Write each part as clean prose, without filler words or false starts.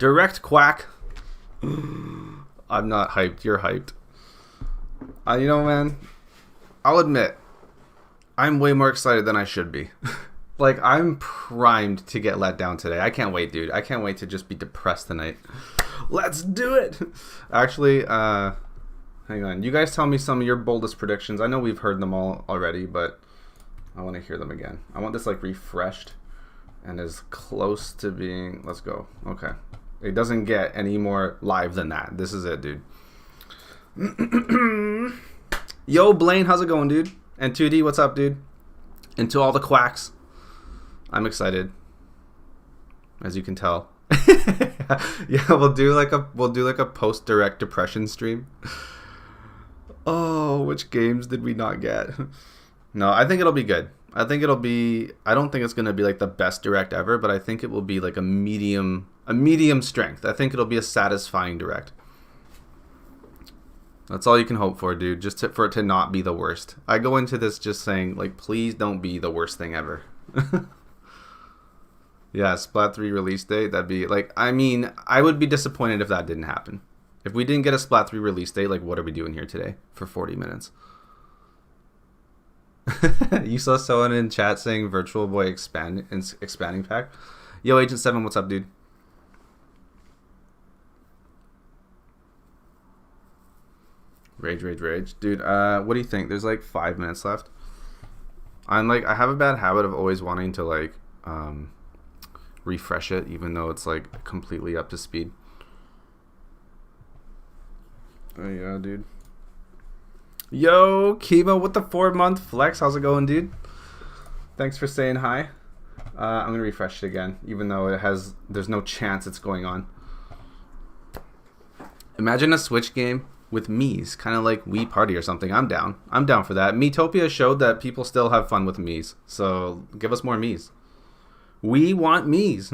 Direct quack. I'm not hyped. You're hyped. You know, man, I'll admit, I'm way more excited than I should be. Like, I'm primed to get let down today. I can't wait, dude. I can't wait to just be depressed tonight. Let's do it. Actually, hang on. You guys tell me some of your boldest predictions. I know we've heard them all already, but I want to hear them again. I want this, like, refreshed and as close to being... Let's go. Okay. It doesn't get any more live than that. This is it, dude. Yo, Blaine, how's it going, dude? And 2D, what's up, dude? And to all the quacks, I'm excited, as you can tell. Yeah, we'll do like a post direct depression stream. Oh, which games did we not get? No, I think it'll be good. I don't think it's gonna be like the best direct ever, but I think it will be like a medium strength. I think it'll be a satisfying direct. That's all you can hope for, dude. For it to not be the worst. I go into this just saying, like, please don't be the worst thing ever. Yeah, Splat 3 release date, that'd be, like, I mean, I would be disappointed if that didn't happen. If we didn't get a Splat 3 release date, like, what are we doing here today for 40 minutes? You saw someone in chat saying Virtual Boy expanding pack? Yo, Agent 7, what's up, dude? Rage. Dude, what do you think? There's like 5 minutes left. I have a bad habit of always wanting to like refresh it, even though it's like completely up to speed. Oh yeah, dude. Yo, Chemo with the 4-month flex. How's it going, dude? Thanks for saying hi. I'm gonna refresh it again, even though there's no chance it's going on. Imagine a Switch game with Mii's, kind of like Wii Party or something. I'm down for that. Miitopia showed that people still have fun with Mii's, so give us more Mii's. We want Mii's.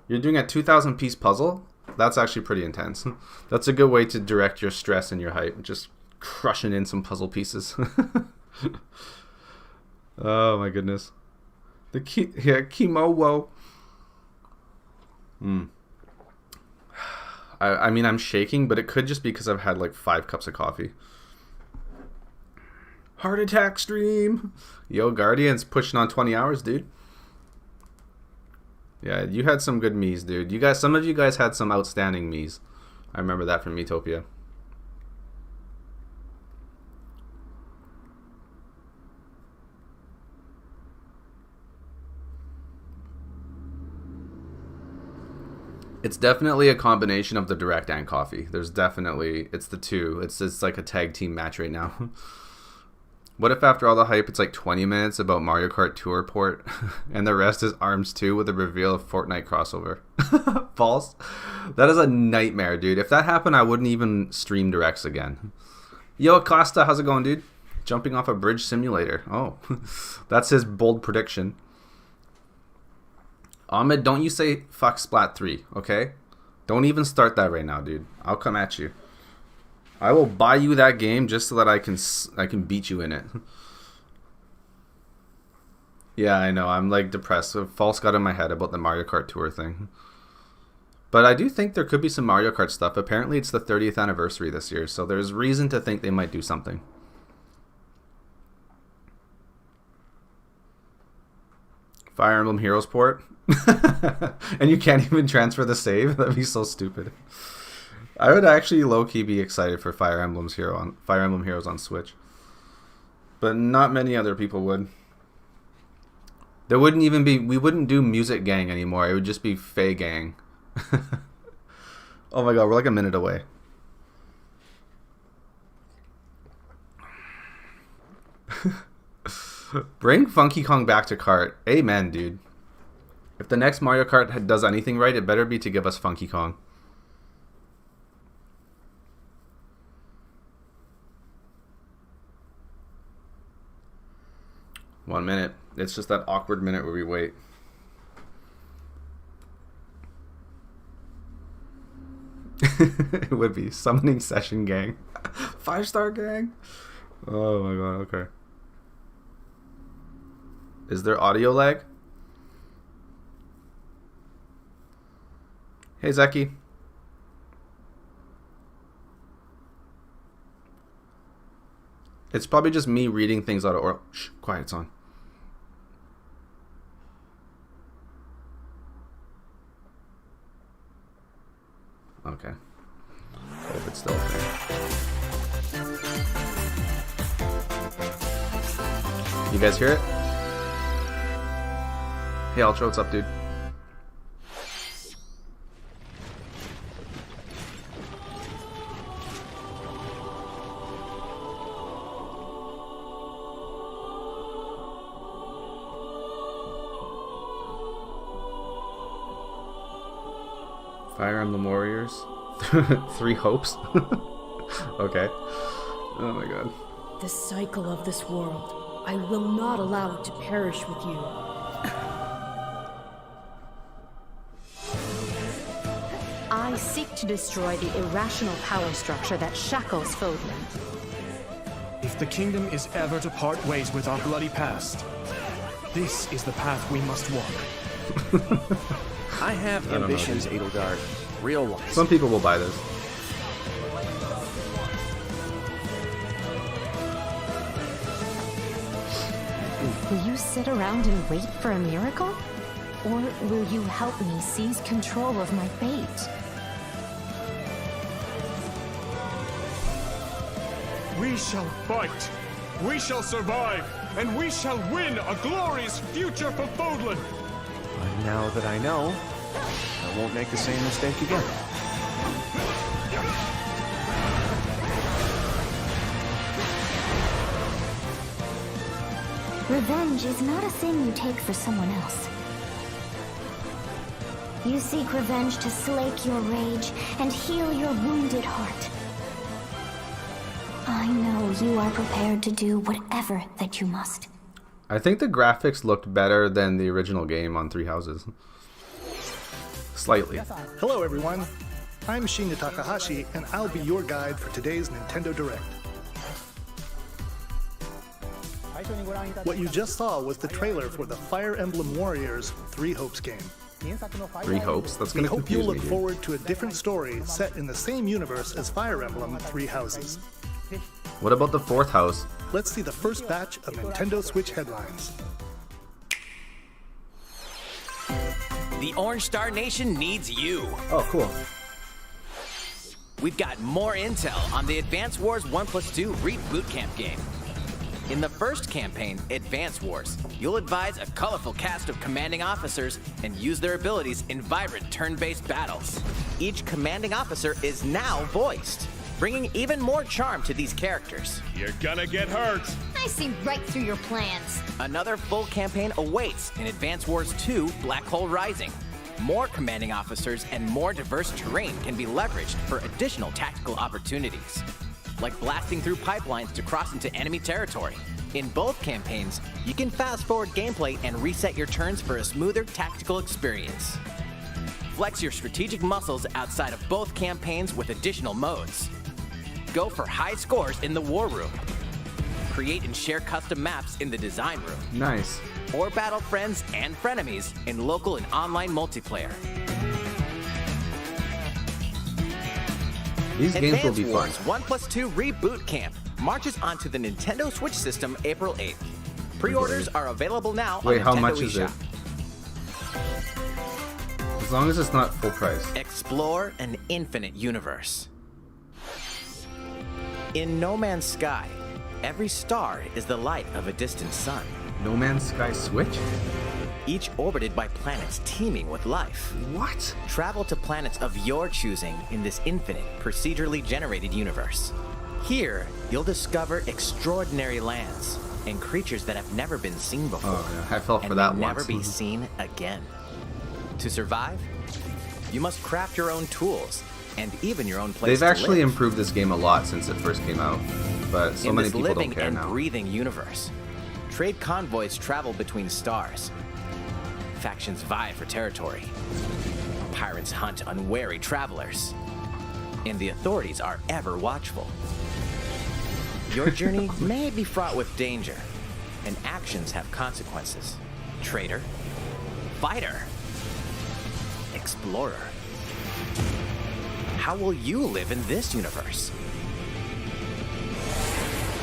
You're doing a 2,000 piece puzzle? That's actually pretty intense. That's a good way to direct your stress and your hype. Just crushing in some puzzle pieces. Oh my goodness. Kimowo. I mean, I'm shaking, but it could just be because I've had like 5 cups of coffee. Heart attack stream. Yo, Guardians pushing on 20 hours, dude. Yeah, you had some good Mii's, dude. Some of you guys had some outstanding Mii's. I remember that from Miitopia. It's definitely a combination of the direct and coffee. It's the two. It's like a tag team match right now. What if after all the hype, it's like 20 minutes about Mario Kart Tour port, and the rest is ARMS 2 with a reveal of Fortnite crossover? False. That is a nightmare, dude. If that happened, I wouldn't even stream directs again. Yo, Acosta, how's it going, dude? Jumping off a bridge simulator. Oh, that's his bold prediction. Ahmed, don't you say fuck Splat 3, okay? Don't even start that right now, dude. I'll come at you. I will buy you that game just so that I can beat you in it. Yeah, I know. I'm like depressed. A false got in my head about the Mario Kart Tour thing. But I do think there could be some Mario Kart stuff. Apparently it's the 30th anniversary this year, so there's reason to think they might do something. Fire Emblem Heroes port. And you can't even transfer the save? That'd be so stupid. I would actually low-key be excited for Fire Emblem Heroes on Switch. But not many other people would. We wouldn't do Music Gang anymore. It would just be Faye Gang. Oh my god, we're like a minute away. Bring Funky Kong back to kart. Amen, dude. If the next Mario Kart does anything right, it better be to give us Funky Kong. One minute. It's just that awkward minute where we wait. It would be Summoning Session Gang. 5-star gang? Oh my god, okay. Is there audio lag? Hey Zeki, It's probably just me reading things out of order. Shh, quiet, it's on. Okay. Hope it's still okay. You guys hear it? Hey, Ultra, what's up, dude? Fire Emblem Warriors. 3 hopes. Okay. Oh my god. The cycle of this world. I will not allow it to perish with you. I seek to destroy the irrational power structure that shackles Fodlan. If the kingdom is ever to part ways with our bloody past, this is the path we must walk. I have ambitions, Edelgard. Real ones. Some people will buy this. Will you sit around and wait for a miracle? Or will you help me seize control of my fate? We shall fight. We shall survive. And we shall win a glorious future for Fodlan. And now that I know, I won't make the same mistake again. Revenge is not a thing you take for someone else. You seek revenge to slake your rage and heal your wounded heart. I know you are prepared to do whatever that you must. I think the graphics looked better than the original game on Three Houses. Slightly. Hello everyone, I'm Shinya Takahashi and I'll be your guide for today's Nintendo Direct. What you just saw was the trailer for the Fire Emblem Warriors 3 Hopes game. 3 Hopes? That's We gonna hope you'll confuse me, look dude. forward to a different story set in the same universe as Fire Emblem 3 Houses. What about the 4th house? Let's see the first batch of Nintendo Switch headlines. The Orange Star Nation needs you. Oh, cool. We've got more intel on the Advance Wars 1+2 Reboot Camp game. In the first campaign, Advance Wars, you'll advise a colorful cast of commanding officers and use their abilities in vibrant turn-based battles. Each commanding officer is now voiced, bringing even more charm to these characters. You're gonna get hurt. I see right through your plans. Another full campaign awaits in Advance Wars 2 Black Hole Rising. More commanding officers and more diverse terrain can be leveraged for additional tactical opportunities, like blasting through pipelines to cross into enemy territory. In both campaigns, you can fast forward gameplay and reset your turns for a smoother tactical experience. Flex your strategic muscles outside of both campaigns with additional modes. Go for high scores in the War Room. Create and share custom maps in the Design Room. Nice. Or battle friends and frenemies in local and online multiplayer. These games will Advance be fun. Wars 1+2 Reboot Camp marches onto the Nintendo Switch system April 8th. Pre-orders are available now Wait, on how Nintendo much is it? eShop. As long as it's not full price. Explore an infinite universe. In No Man's Sky, every star is the light of a distant sun, No Man's Sky Switch? each orbited by planets teeming with life. What? Travel to planets of your choosing in this infinite, procedurally generated universe. Here, you'll discover extraordinary lands and creatures that have never been seen before. Oh, yeah. I fell for and that may never once. be seen again. To survive, you must craft your own tools and even your own place They've to actually live. improved this game a lot since it first came out, but so In many this people living don't care and now. breathing universe, trade convoys travel between stars. Factions vie for territory. Pirates hunt unwary travelers. And the authorities are ever watchful. Your journey may be fraught with danger, and actions have consequences. Traitor, fighter, explorer. How will you live in this universe?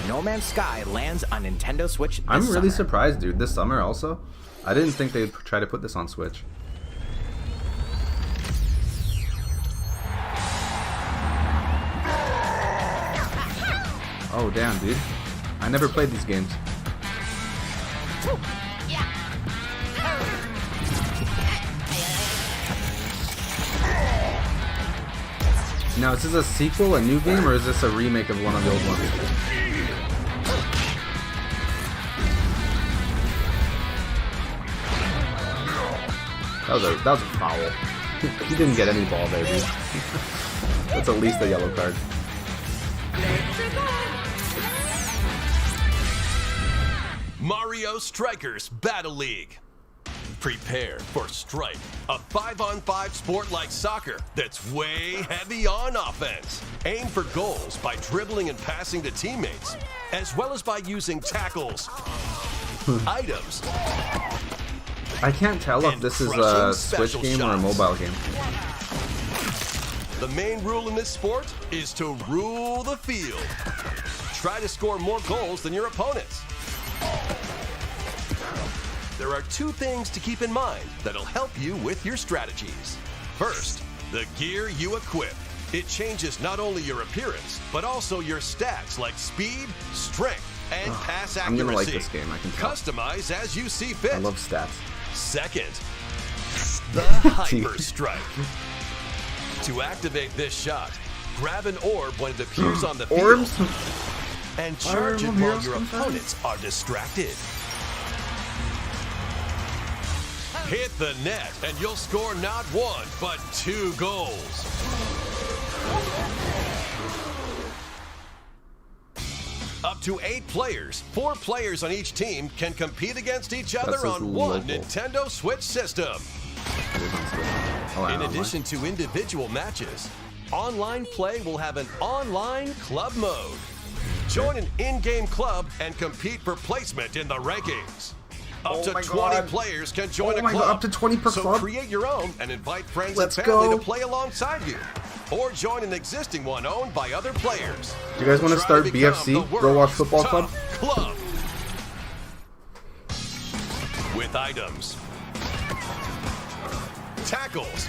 No Man's Sky lands on Nintendo Switch this I'm really summer. surprised, dude. This summer also? I didn't think they'd try to put this on Switch. Oh, damn, dude. I never played these games. Now, is this a sequel, a new game, or is this a remake of one of the old ones? That was a foul. He didn't get any ball there, dude. That's at least a yellow card. Mario Strikers Battle League. Prepare for Strike, a 5-on-5 sport like soccer that's way heavy on offense. Aim for goals by dribbling and passing to teammates, as well as by using tackles, items. I can't tell if this is a Switch game or a mobile game. The main rule in this sport is to rule the field. Try to score more goals than your opponents. There are two things to keep in mind that'll help you with your strategies. First, the gear you equip. It changes not only your appearance, but also your stats like speed, strength, and pass accuracy. I'm gonna like this game, I can tell. Customize as you see fit. I love stats. Second, the Hyper Strike. To activate this shot, grab an orb when it appears on the field. Orbs? And charge it while your opponents are distracted. Hit the net and you'll score not one, but 2 goals. Up to 8 players, 4 players on each team can compete against each other on one Nintendo Switch system. In addition to individual matches, online play will have an online club mode. Join an in-game club and compete for placement in the rankings. Up to 20 players can join a club. Up to 20 per club? So create your own and invite friends Let's and family go. to play alongside you. Or join an existing one owned by other players. Do you guys want to start BFC, Browash Football Club? Club. With items, tackles,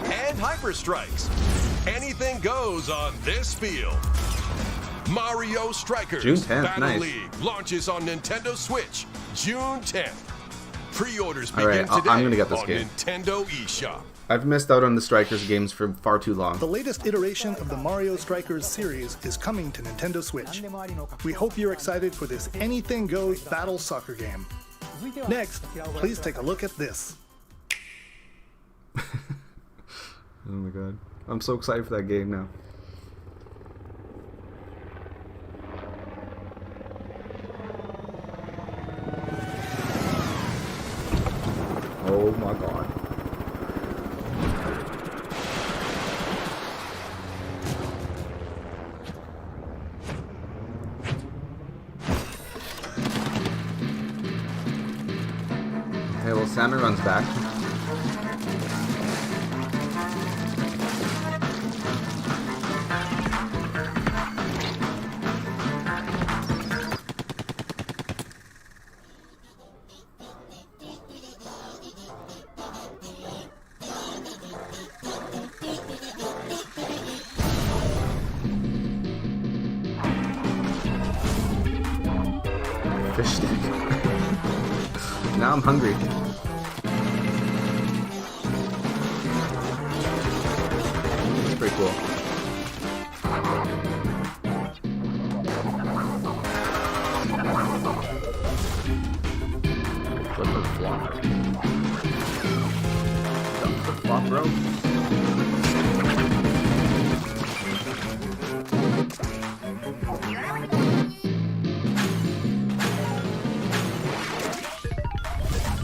and hyper strikes. Anything goes on this field. Mario Strikers June 10th, Battle nice. League launches on Nintendo Switch June 10th. Pre-orders begin Alright, today I'm gonna get this on game. Nintendo eShop. I've missed out on the Strikers games for far too long. The latest iteration of the Mario Strikers series is coming to Nintendo Switch. We hope you're excited for this anything goes battle soccer game. Next, please take a look at this. Oh my god. I'm so excited for that game now. Oh my god. Okay, well, Salmon runs back. Fish stick. Now I'm hungry. It's pretty cool. What the flop? What the flop, bro?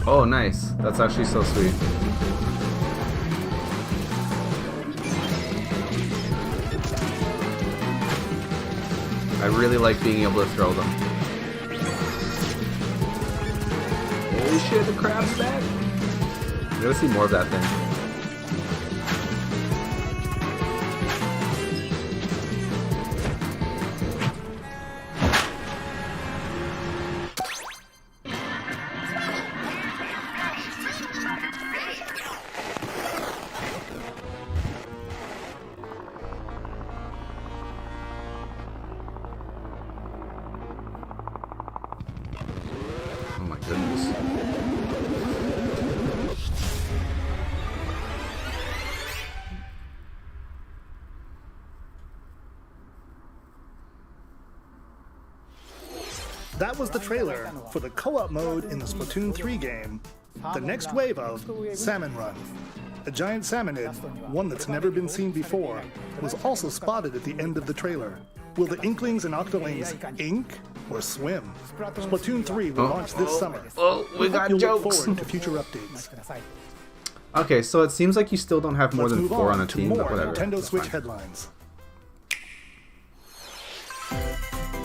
Oh, nice. That's actually so sweet. I really like being able to throw them. Holy shit, the crab's back! I gotta see more of that thing. That was the trailer for the co-op mode in the Splatoon 3 game, the next wave of Salmon Run. A giant salmonid, one that's never been seen before, was also spotted at the end of the trailer. Will the Inklings and Octolings ink or swim? Splatoon 3 will launch this summer. We got You'll jokes. look forward to future updates. Okay, so it seems like you still don't have more Let's than move 4 on on a to team, more but whatever. Nintendo That's Switch fine. headlines.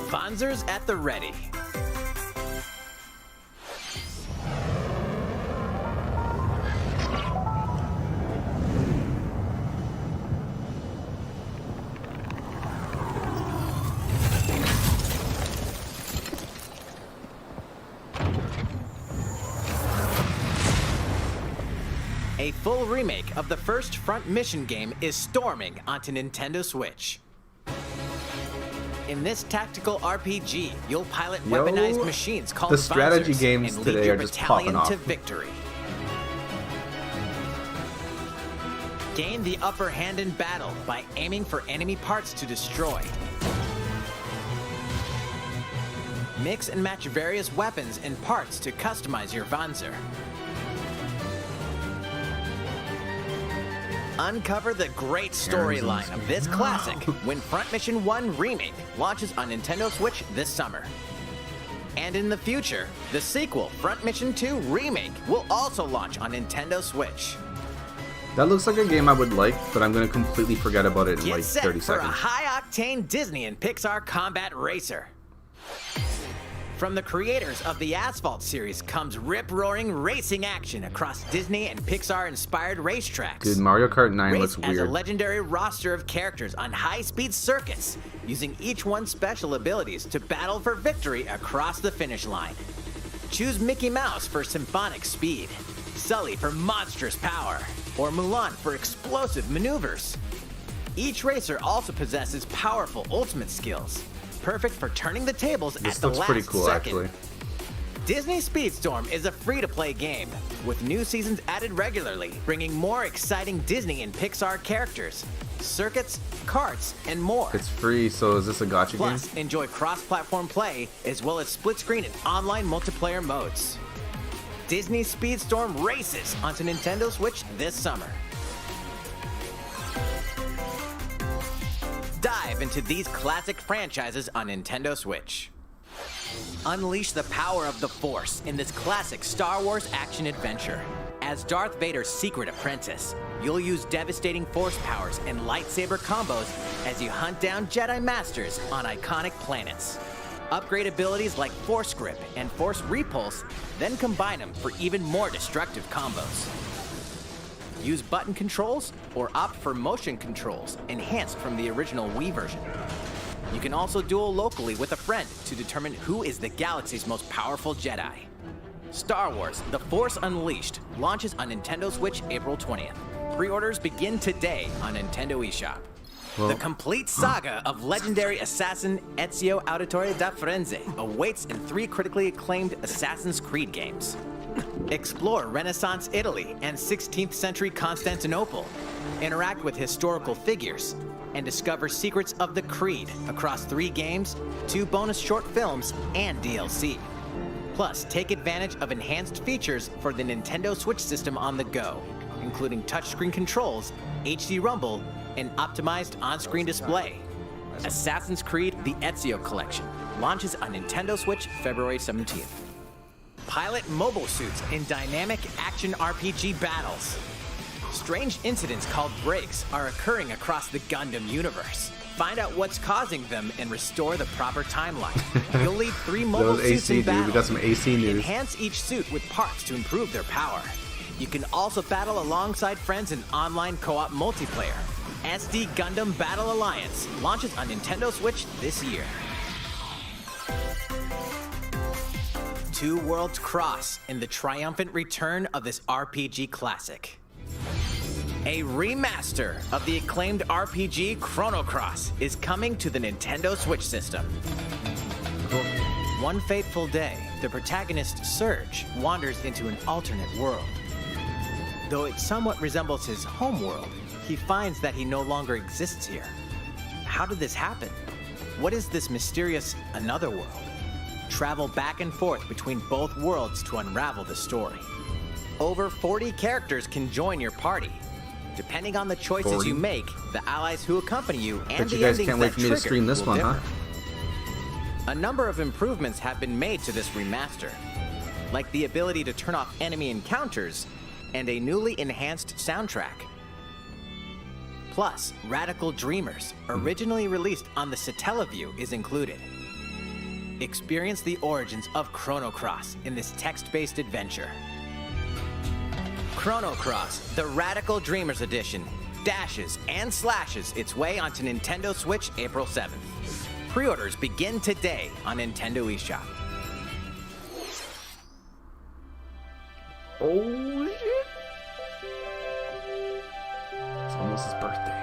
Fonzers at the ready. A full remake of the first Front Mission game is storming onto Nintendo Switch. In this tactical RPG, you'll pilot weaponized machines called the strategy Fonzers games and today lead your are just battalion popping to off. victory. Gain the upper hand in battle by aiming for enemy parts to destroy. Mix and match various weapons and parts to customize your Vonzer. Uncover the great storyline of this classic when Front Mission 1 Remake launches on Nintendo Switch this summer. And in the future, the sequel, Front Mission 2 Remake, will also launch on Nintendo Switch. That looks like a game I would like, but I'm going to completely forget about it in Get like set 30 for a seconds. high-octane Disney and Pixar combat racer. From the creators of the Asphalt series comes rip-roaring racing action across Disney and Pixar-inspired racetracks. Dude, Mario Kart 9 Race looks as a weird. legendary roster of characters on high-speed circuits, using each one's special abilities to battle for victory across the finish line. Choose Mickey Mouse for symphonic speed, Sully for monstrous power, or Mulan for explosive maneuvers. Each racer also possesses powerful ultimate skills, perfect for turning the tables at This the looks last pretty cool, second. actually. Disney Speedstorm is a free-to-play game, with new seasons added regularly, bringing more exciting Disney and Pixar characters, circuits, karts, and more. It's free, so is this a gacha game? Plus, enjoy cross-platform play, as well as split-screen and online multiplayer modes. Disney Speedstorm races onto Nintendo Switch this summer. Dive into these classic franchises on Nintendo Switch. Unleash the power of the Force in this classic Star Wars action-adventure. As Darth Vader's secret apprentice, you'll use devastating Force powers and lightsaber combos as you hunt down Jedi Masters on iconic planets. Upgrade abilities like Force Grip and Force Repulse, then combine them for even more destructive combos. Use button controls or opt for motion controls, enhanced from the original Wii version. You can also duel locally with a friend to determine who is the galaxy's most powerful Jedi. Star Wars: The Force Unleashed launches on Nintendo Switch April 20th. Pre-orders begin today on Nintendo eShop. The complete saga of legendary assassin Ezio Auditore da Firenze awaits in 3 critically acclaimed Assassin's Creed games. Explore Renaissance Italy and 16th century Constantinople. Interact with historical figures and discover secrets of the Creed across 3 games, 2 bonus short films, and DLC. Plus, take advantage of enhanced features for the Nintendo Switch system on the go, including touchscreen controls, HD Rumble, and optimized on-screen display. Assassin's Creed: The Ezio Collection launches on Nintendo Switch February 17th. Pilot mobile suits in dynamic action RPG battles. Strange incidents called breaks are occurring across the Gundam universe. Find out what's causing them and restore the proper timeline. You'll lead 3 mobile That was suits AC, in dude. We battle. got some AC news. Enhance each suit with parts to improve their power. You can also battle alongside friends in online co-op multiplayer. SD Gundam Battle Alliance launches on Nintendo Switch this year. Two worlds cross in the triumphant return of this RPG classic. A remaster of the acclaimed RPG Chrono Cross is coming to the Nintendo Switch system. One fateful day, the protagonist Serge wanders into an alternate world. Though it somewhat resembles his home world, he finds that he no longer exists here. How did this happen? What is this mysterious another world? Travel back and forth between both worlds to unravel the story. Over 40 characters can join your party. Depending on the choices 40? you make, the allies who accompany you and Bet the you guys endings can't wait that for me to trigger stream this will one, differ. huh? A number of improvements have been made to this remaster, like the ability to turn off enemy encounters and a newly enhanced soundtrack. Plus, Radical Dreamers, originally released on the Satellaview, is included. Experience the origins of Chrono Cross in this text-based adventure. Chrono Cross, the Radical Dreamers edition, dashes and slashes its way onto Nintendo Switch April 7th. Pre-orders begin today on Nintendo eShop. Oh shit! It's almost his birthday.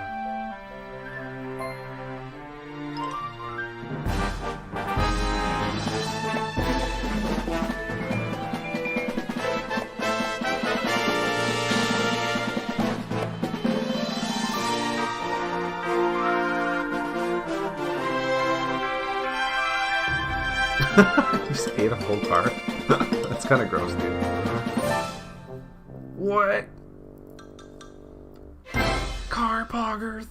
You just ate a whole car. That's kind of gross, dude. What? Car poggers.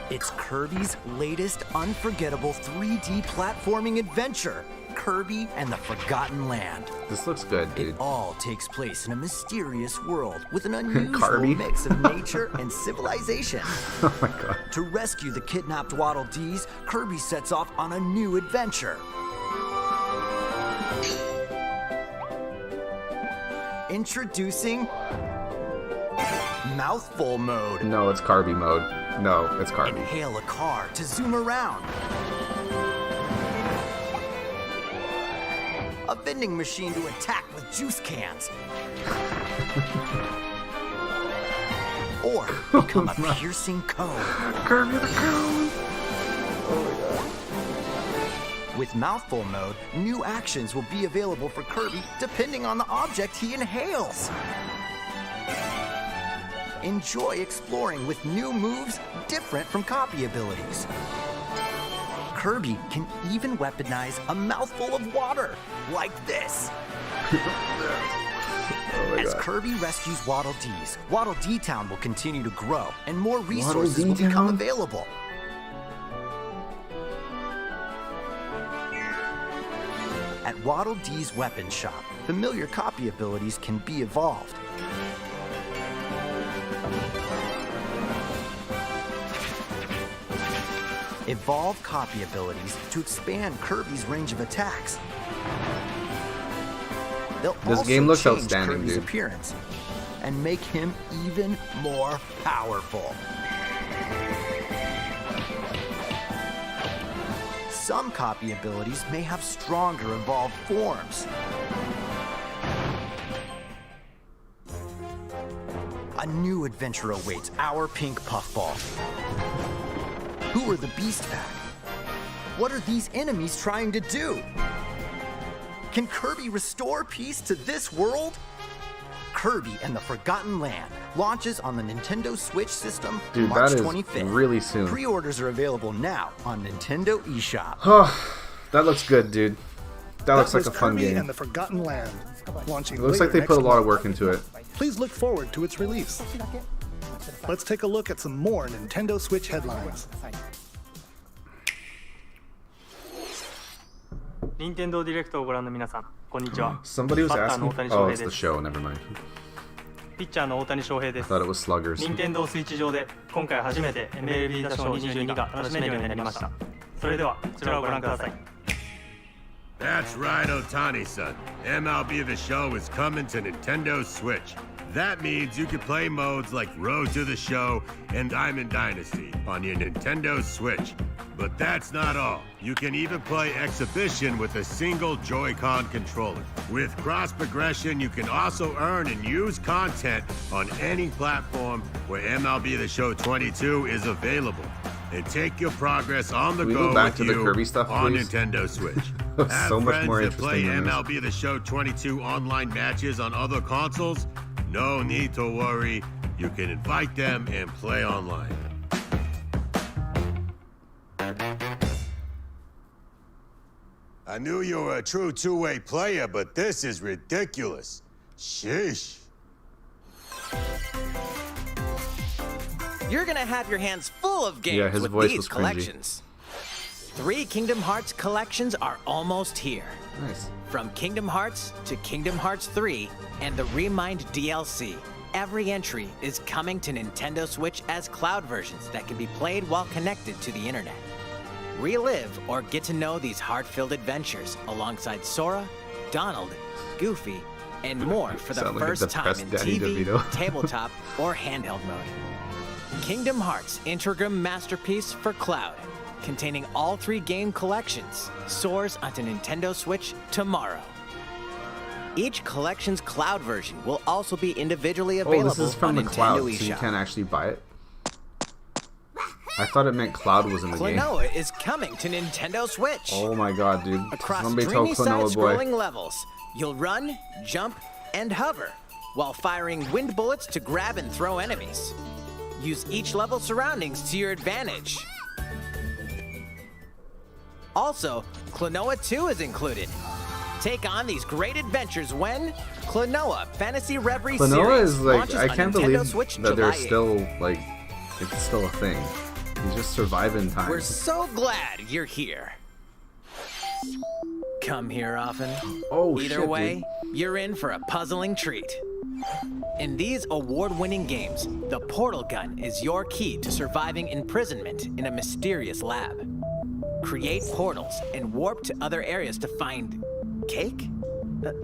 It's Kirby's latest unforgettable 3D platforming adventure, Kirby and the Forgotten Land. This looks good, dude. It all takes place in a mysterious world with an unusual Kirby? mix of nature and civilization. Oh my god. To rescue the kidnapped Waddle Dees, Kirby sets off on a new adventure. Introducing Mouthful Mode. No, it's Carby mode. No, it's Carby. Inhale a car to zoom around. A vending machine to attack with juice cans. Or become a piercing cone. Kirby the cone. With Mouthful Mode, new actions will be available for Kirby depending on the object he inhales. Enjoy exploring with new moves different from copy abilities. Kirby can even weaponize a mouthful of water, like this. As Kirby rescues Waddle Dees, Waddle Dee Town will continue to grow, and more resources will become available. At Waddle Dee's weapon shop, familiar copy abilities can be evolved. Evolve copy abilities to expand Kirby's range of attacks. They'll This also game looks change outstanding, Kirby's dude. appearance and make him even more powerful. Some copy abilities may have stronger evolved forms. A new adventure awaits our pink puffball. Who are the Beast Pack? What are these enemies trying to do? Can Kirby restore peace to this world? Kirby and the Forgotten Land launches on the Nintendo Switch system Dude, March that is 25th. really soon. Pre-orders are available now on Nintendo eShop. That looks good, dude. That looks like a fun Kirby game. and the Forgotten Land, launching It looks like later they put a next lot of month. work into it. Please look forward to its release. Let's take a look at some more Nintendo Switch headlines. 任天堂ディレクトをご覧の皆さん、こんにちは。 Somebody was バッターの asking. 大谷 Oh, 翔 it's 平 the です。 show. Never mind. ピッチャーの大谷翔平で I す。 thought it was Sluggers. 任天堂スイッチ上で今回初めて MLB 打賞22が楽しめるようになりました。それではこちらをご覧ください。 That's right, Otani-san. MLB The Show is coming to Nintendo Switch. That means you can play modes like Road to the Show and Diamond Dynasty on your Nintendo Switch. But that's not all. You can even play Exhibition with a single Joy-Con controller. With cross progression, you can also earn and use content on any platform where MLB The Show 22 is available. and take your progress on the Can we go go back with to the you Kirby stuff, on please? Nintendo Switch. That's Have so much friends more that play interesting than this. MLB The Show 22 online matches on other consoles? No need to worry. You can invite them and play online. I knew you were a true two-way player, but this is ridiculous. Sheesh. You're gonna have your hands full of games Yeah, his with voice these was cringy. collections. 3 Kingdom Hearts collections are almost here. Nice. From Kingdom Hearts to Kingdom Hearts 3 and the Remind DLC, every entry is coming to Nintendo Switch as cloud versions that can be played while connected to the internet. Relive or get to know these heart-filled adventures alongside Sora, Donald, Goofy, and more for the Sound like a first time depressed in Danny TV, DeVito. tabletop, or handheld mode. Kingdom Hearts Integrum Masterpiece for Cloud, containing all 3 game collections, soars onto Nintendo Switch tomorrow. Each collection's cloud version will also be individually available Oh, this is from on the Nintendo cloud, so you eShop. can't actually buy it? I thought it meant Cloud was in the game. Klonoa is coming to Nintendo Switch. Oh my god, dude. Across Somebody tell dreamy Klonoa boy. side-scrolling levels, you'll run, jump, and hover, while firing wind bullets to grab and throw enemies. Use each level's surroundings to your advantage. Also, Klonoa 2 is included. Take on these great adventures when Klonoa Fantasy Reverie Klonoa Series is like, launches I on can't Nintendo believe Switch that July they're 8th. still, like, it's still a thing. He's just surviving time. We're so glad you're here. Come here often. Oh, Either shit, way, dude. you're in for a puzzling treat. In these award-winning games, the portal gun is your key to surviving imprisonment in a mysterious lab. Create portals and warp to other areas to find cake?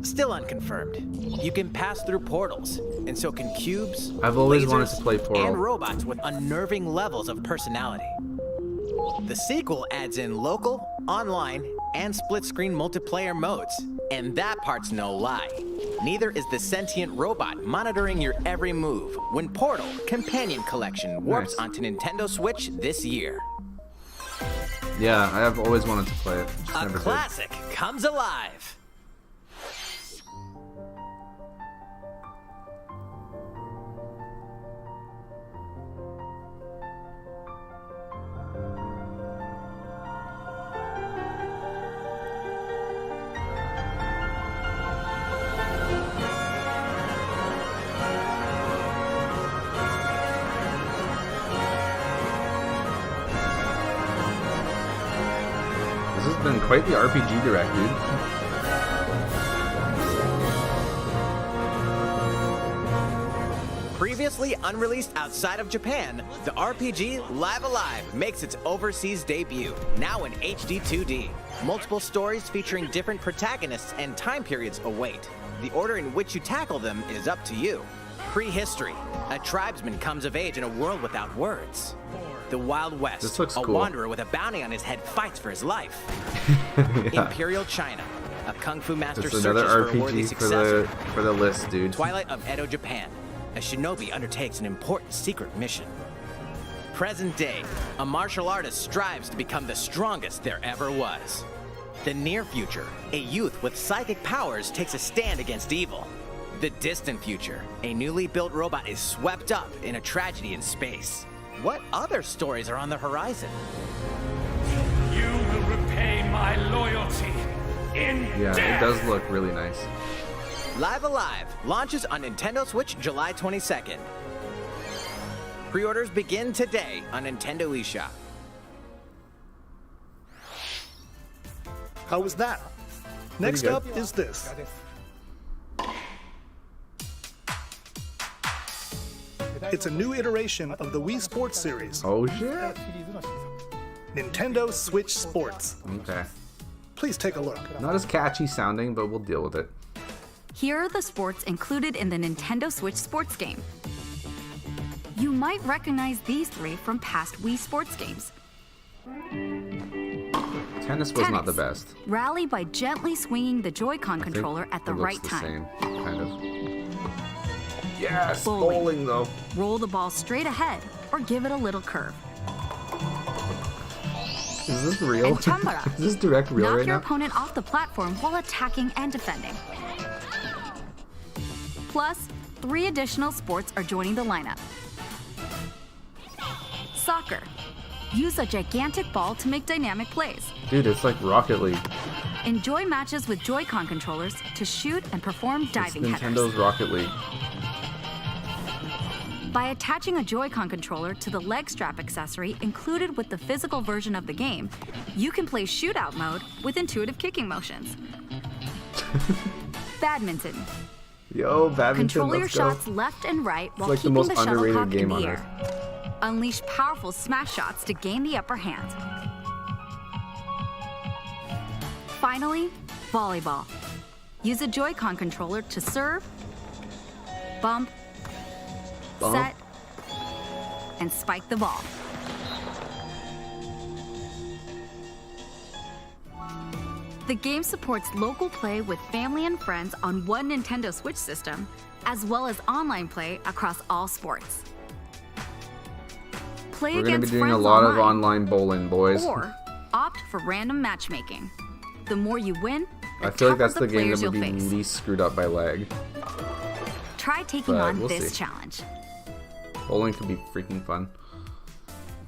Still unconfirmed. You can pass through portals, and so can cubes, I've always wanted lasers, to play Portal. and robots with unnerving levels of personality. The sequel adds in local, online, and split-screen multiplayer modes, and that part's no lie. Neither is the sentient robot monitoring your every move when Portal Companion Collection warps Nice. onto Nintendo Switch this year. Yeah, I have always wanted to play it. Just A never classic comes alive. did. This has been quite the RPG direct, dude. Previously unreleased outside of Japan, the RPG Live Alive makes its overseas debut, now in HD 2D. Multiple stories featuring different protagonists and time periods await. The order in which you tackle them is up to you. Prehistory. A tribesman comes of age in a world without words. The Wild West. This looks a cool. wanderer with a bounty on his head fights for his life. Yeah. Imperial China. A kung fu master It's another searches for a worthy RPG successor. for the list, dude. Twilight of Edo, Japan. A shinobi undertakes an important secret mission. Present day, a martial artist strives to become the strongest there ever was. The near future, a youth with psychic powers takes a stand against evil. The distant future, a newly built robot is swept up in a tragedy in space. What other stories are on the horizon? You will repay my loyalty in Yeah, death. it does look really nice. Live Alive launches on Nintendo Switch July 22nd. Pre-orders begin today on Nintendo eShop. How was that? Next good. up is this. It's a new iteration of the Wii Sports series, Oh shit. Nintendo Switch Sports. Okay. Please take a look. Not as catchy sounding, but we'll deal with it. Here are the sports included in the Nintendo Switch sports game. You might recognize these 3 from past Wii sports games. Tennis was not the best. Rally by gently swinging the Joy-Con I think controller at the it looks right the time. Same, kind of. Yes, Bowling. bowling though. Roll the ball straight ahead or give it a little curve. Is this real? And Chambara. Is this direct real Knock right your now? opponent off the platform while attacking and defending. Plus, 3 additional sports are joining the lineup. Soccer. Use a gigantic ball to make dynamic plays. Dude, it's like Rocket League. Enjoy matches with Joy-Con controllers to shoot and perform diving It's headers. Nintendo's Rocket League. By attaching a Joy-Con controller to the leg strap accessory included with the physical version of the game, you can play shootout mode with intuitive kicking motions. Badminton. Yo, badminton, Control your let's go. shots left and right while like the keeping most the underrated shuttlecock in game the on air. Unleash powerful smash shots to gain the upper hand. Finally, volleyball. Use a Joy-Con controller to serve, bump, set, and spike the ball. The game supports local play with family and friends on one Nintendo Switch system, as well as online play across all sports. Play We're gonna be against doing a friends lot of online bowling, boys. or opt for random matchmaking. The more you win, the I feel like tougher that's the game players that would be you'll face. least screwed up by lag. Try taking but on we'll this see. challenge. Bowling could be freaking fun.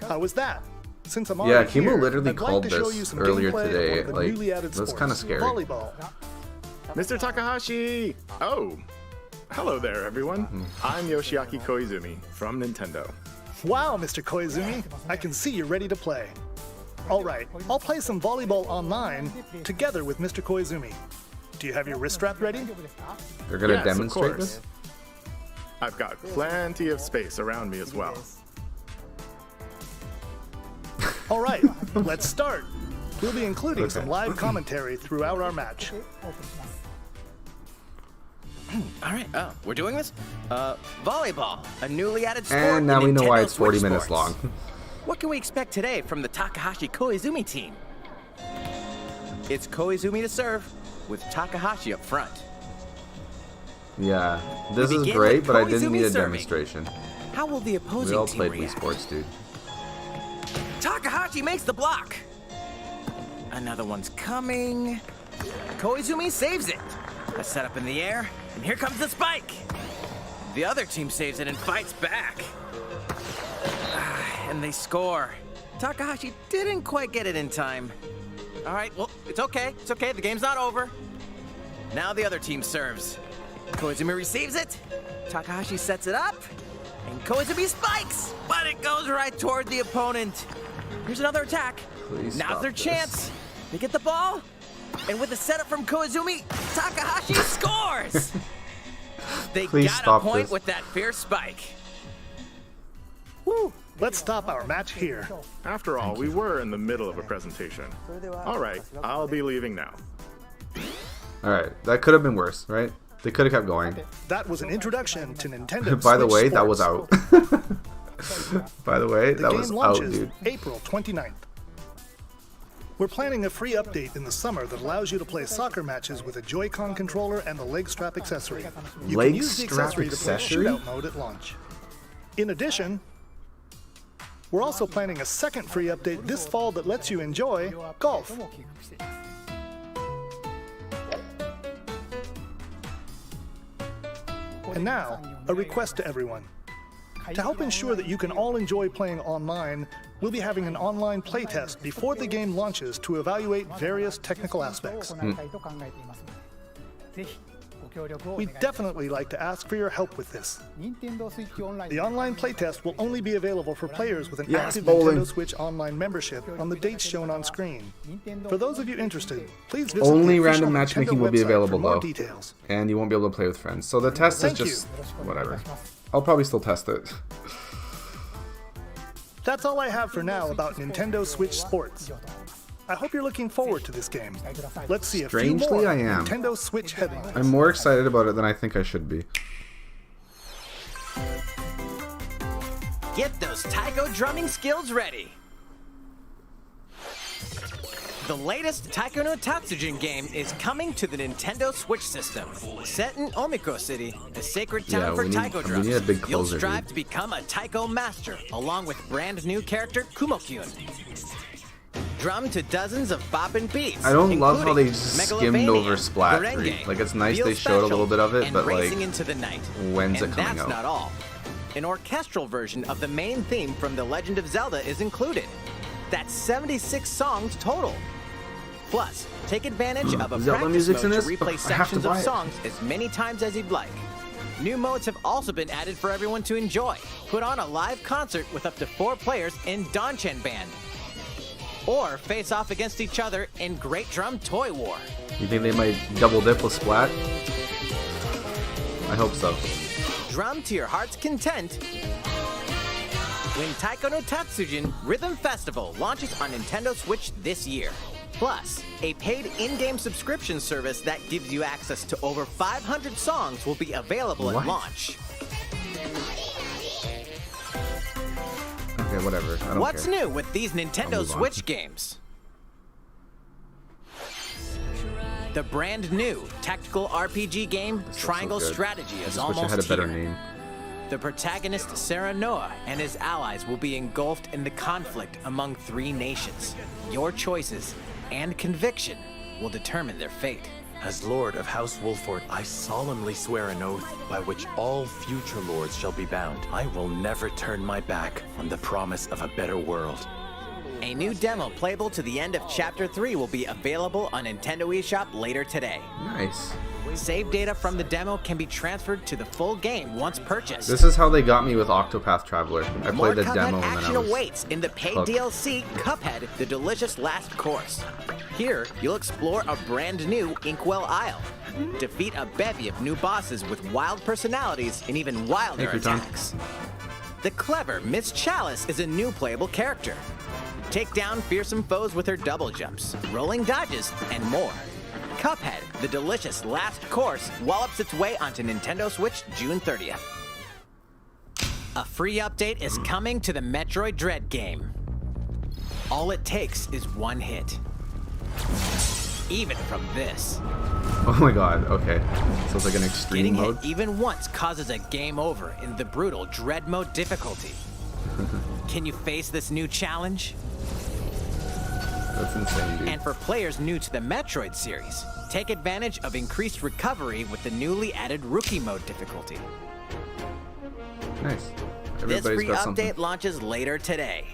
How was that? Since I'm Yeah, already Kimo here, literally I'd like called to show this you some earlier gameplay of today. one of the Like, newly added that's sports, kind of scary. Volleyball. Mr. Takahashi! Oh, hello there, everyone. I'm Yoshiaki Koizumi from Nintendo. Wow, Mr. Koizumi, I can see you're ready to play. All right, I'll play some volleyball online together with Mr. Koizumi. Do you have your wrist strap ready? They're gonna Yes, of demonstrate course. this? I've got plenty of space around me as well. All right, let's start. We'll be including some live commentary throughout our match. All right, we're doing this? Volleyball, a newly added sport. And now in we know why Nintendo it's 40 Switch minutes sports. long. What can we expect today from the Takahashi Koizumi team? It's Koizumi to serve, with Takahashi up front. Yeah, this We is begin great, with but I didn't Koizumi need a serving. demonstration. How will the We opposing all team played Wii react? Sports, dude. Takahashi makes the block. Another one's coming. Koizumi saves it. A setup in the air, and here comes the spike. The other team saves it and fights back. And they score. Takahashi didn't quite get it in time. All right, well, it's okay. It's okay. The game's not over. Now the other team serves. Koizumi receives it. Takahashi sets it up. And Koizumi spikes, but it goes right toward the opponent. Here's another attack. Please Now's stop their this. chance. They get the ball. And with a setup from Koizumi, Takahashi scores. They Please got stop a point this. with that fierce spike. Woo! Let's stop our match here. After all, we were in the middle of a presentation. All right, I'll be leaving now. Alright, that could have been worse, right? They could have kept going. That was an introduction to Nintendo By the Switch way, that was Sports. out. By the way, The that game was out, launches dude. April 29th. We're planning a free update in the summer that allows you to play soccer matches with a Joy-Con controller and the leg strap accessory. You Leg can use the strap accessory to play accessory? shootout mode at launch. In addition, we're also planning a second free update this fall that lets you enjoy golf. And now, a request to everyone. To help ensure that you can all enjoy playing online, we'll be having an online playtest before the game launches to evaluate various technical aspects. We'd definitely like to ask for your help with this. The online playtest will only be available for players with an Yes, active bowling. Nintendo Switch Online membership on the dates shown on screen. For those of you interested, please visit Only the official random matchmaking Nintendo will be website available for more though. details. And you won't be able to play with friends. So the test Thank is just whatever. I'll probably still test it. That's all I have for now about Nintendo Switch Sports. I hope you're looking forward to this game. Let's see a few Strangely, more I am. Nintendo Switch headlines. I'm more excited about it than I think I should be. Get those taiko drumming skills ready. The latest Taiko no Tatsujin game is coming to the Nintendo Switch system. Set in Omiko City, a sacred town Yeah, for we need- taiko we drums, need a big you'll closer, strive dude. to become a taiko master, along with brand new character Kumo-kyun. Drum to dozens of boppin' beats. I don't love how they including skimmed over Splat Megalovania, 3. Like, it's nice Feel they showed a little Special, bit of it, and but like, Racing into the Night. when's And it coming that's out? not all. An orchestral version of the main theme from The Legend of Zelda is included. That's 76 songs total. Plus, take advantage of a Zelda practice music's mode in to this? replay I have to sections of buy it. songs as many times as you'd like. New modes have also been added for everyone to enjoy. Put on a live concert with up to 4 players in Donchen Band. Or face off against each other in Great Drum Toy War. You think they might double dip with Splat? I hope so. Drum to your heart's content when Taiko no Tatsujin Rhythm Festival launches on Nintendo Switch this year. Plus, a paid in-game subscription service that gives you access to over 500 songs will be available What? at launch. Okay, whatever. I don't What's care. new with these Nintendo move on. Switch games? The brand new tactical RPG game Triangle so good. Strategy I is just wish almost I had a better here. name. The protagonist Serenoa and his allies will be engulfed in the conflict among 3 nations. Your choices and conviction will determine their fate. As Lord of House Wolford, I solemnly swear an oath by which all future lords shall be bound. I will never turn my back on the promise of a better world. A new demo playable to the end of Chapter 3 will be available on Nintendo eShop later today. Nice. Save data from the demo can be transferred to the full game once purchased. This is how they got me with Octopath Traveler. I More played the Cuphead demo and then action I was awaits in the paid hooked. DLC Cuphead, The Delicious Last Course. Here, you'll explore a brand new Inkwell Isle. Defeat a bevy of new bosses with wild personalities and even wilder Thank you, Tom. attacks. The clever Miss Chalice is a new playable character. Take down fearsome foes with her double jumps, rolling dodges, and more. Cuphead, The Delicious Last Course, wallops its way onto Nintendo Switch June 30th. A free update is coming to the Metroid Dread game. All it takes is one hit. Even from this. Oh my god, okay. So it's like an extreme Getting mode? hit even once causes a game over in the brutal Dread Mode difficulty. Can you face this new challenge? That's insane, dude. And for players new to the Metroid series, take advantage of increased recovery with the newly added Rookie Mode difficulty. Nice. This Everybody's free got update something. launches later today.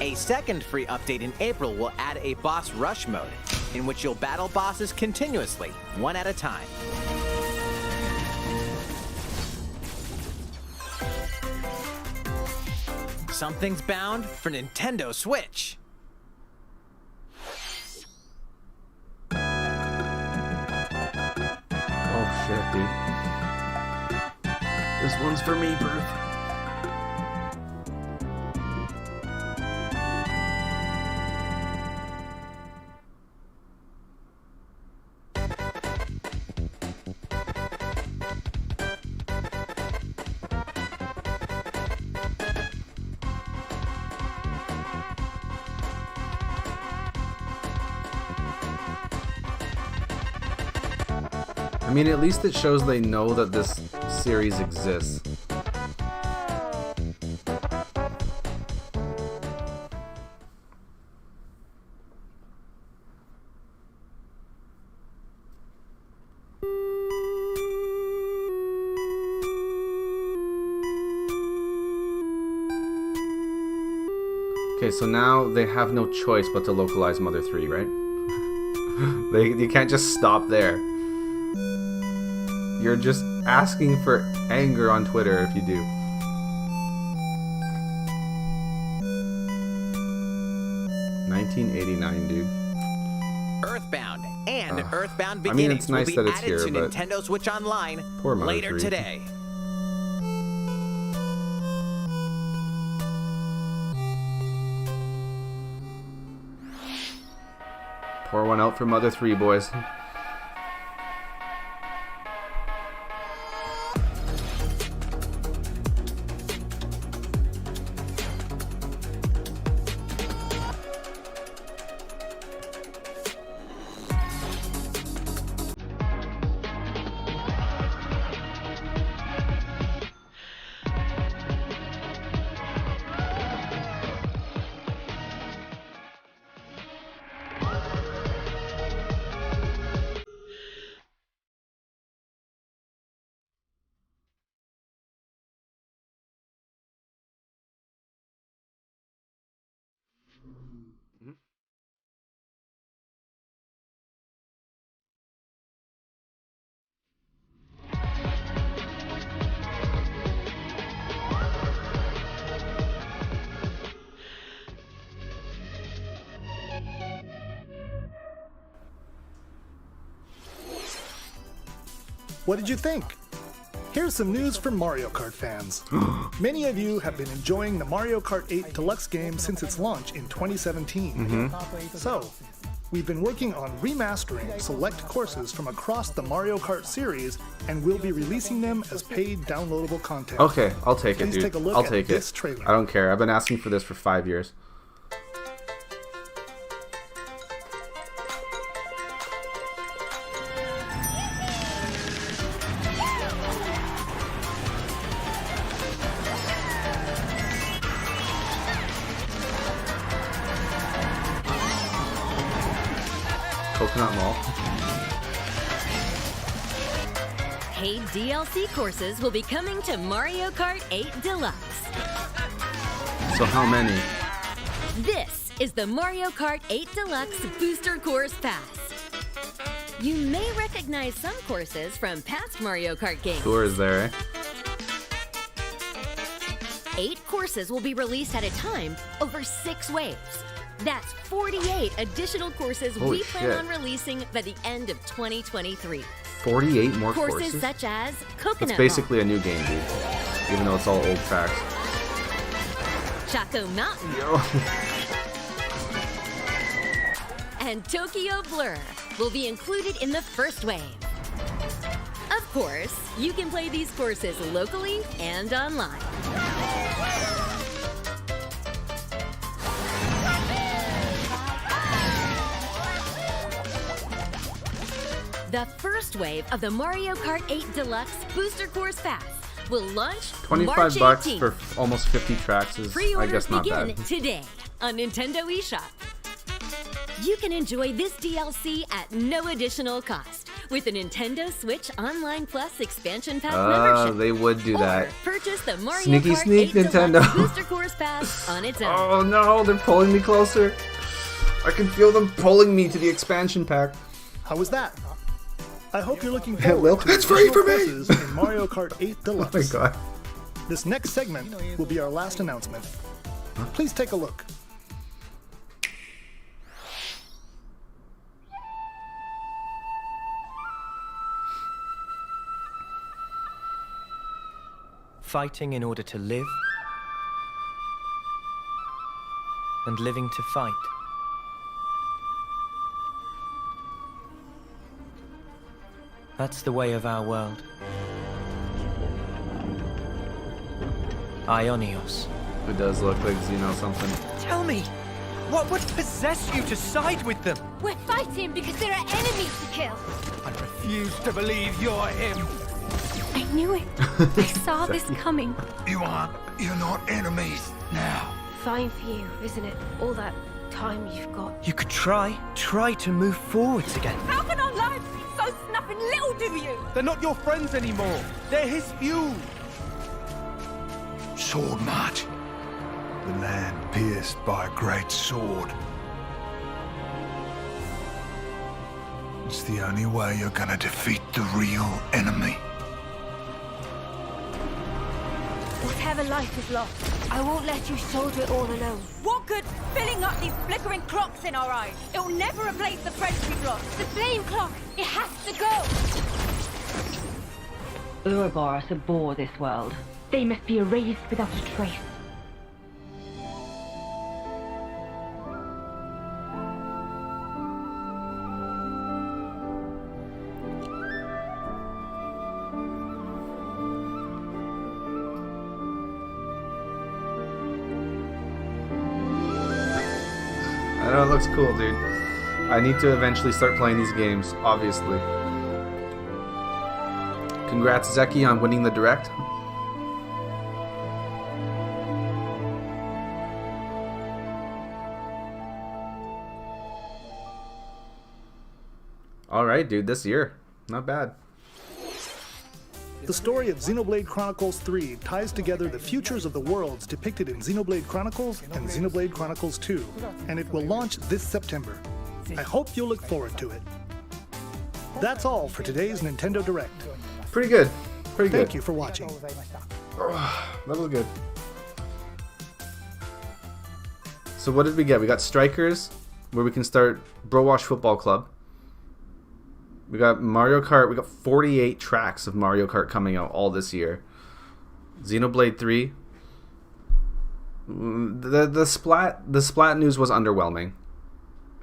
A second free update in April will add a boss rush mode, in which you'll battle bosses continuously, one at a time. Something's bound for Nintendo Switch. Oh shit, dude. This one's for me, Berth. I mean, at least it shows they know that this series exists. Okay, so now they have no choice but to localize Mother 3, right? You can't just stop there. You're just asking for anger on Twitter if you do. $19.89, dude. Earthbound and Earthbound I mean, Beginnings it's nice will that be it's added here, to but Nintendo Switch Online poor Mother later 3. today. Pour one out for Mother 3, boys. What did you think? Here's some news for Mario Kart fans. Many of you have been enjoying the Mario Kart 8 Deluxe game since its launch in 2017. So, we've been working on remastering select courses from across the Mario Kart series, and we'll be releasing them as paid downloadable content. Okay, I'll take it, Please dude. take a look I'll at take this it. trailer. I don't care. I've been asking for this for 5 years. Coconut Mall. Paid DLC courses will be coming to Mario Kart 8 Deluxe. So how many? This is the Mario Kart 8 Deluxe Booster Course Pass. You may recognize some courses from past Mario Kart games. Tour is there, eh? 8 courses will be released at a time over 6 waves. That's 48 additional courses Holy we plan shit. on releasing by the end of 2023. 48 more courses? Courses such as Coconut It's Mall, basically a new game, dude. Even though it's all old tracks. Chaco Mountain, and Tokyo Blur will be included in the first wave. Of course, you can play these courses locally and online. The first wave of the Mario Kart 8 Deluxe Booster Course Pass will launch 25 March bucks 18th. for almost 50 tracks is, I Pre-orders guess, not begin bad. today on Nintendo eShop. You can enjoy this DLC at no additional cost with a Nintendo Switch Online Plus expansion pack membership. They would do that. Or purchase the Mario Sneaky Kart sneak, 8 Nintendo. Deluxe Booster Course Pass on its own. Oh no, they're pulling me closer. I can feel them pulling me to the expansion pack. How was that? I hope you're looking It will. forward to It's free for me! courses in Mario Kart 8 Deluxe. Oh my god. This next segment will be our last announcement. Please take a look. Fighting in order to live, and living to fight. That's the way of our world. Ionios. It does look like Xeno something. Tell me, what would possess you to side with them? We're fighting because there are enemies to kill. I refuse to believe you're him. I knew it. I saw this coming. You're not enemies now. Fine for you, isn't it? All that time you've got. You could try to move forwards again. How can our lives be so snuffing little to you? They're not your friends anymore. They're his fuel. Sword march. The land pierced by a great sword. It's the only way you're gonna defeat the real enemy. Whatever life is lost, I won't let you soldier it all alone. What good filling up these flickering clocks in our eyes? It'll never replace the friends we've lost. The flame clock, it has to go! Ouroboros abhor this world. They must be erased without a trace. I know it looks cool, dude. I need to eventually start playing these games, obviously. Congrats, Zeki, on winning the Direct. Alright, dude, this year. Not bad. The story of Xenoblade Chronicles 3 ties together the futures of the worlds depicted in Xenoblade Chronicles and Xenoblade Chronicles 2, and it will launch this September. I hope you'll look forward to it. That's all for today's Nintendo Direct. Pretty good. Pretty good. Thank you for watching. That was good. So what did we get? We got Strikers, where we can start Browash Football Club. We got Mario Kart. We got 48 tracks of Mario Kart coming out all this year. Xenoblade 3. The Splat news was underwhelming.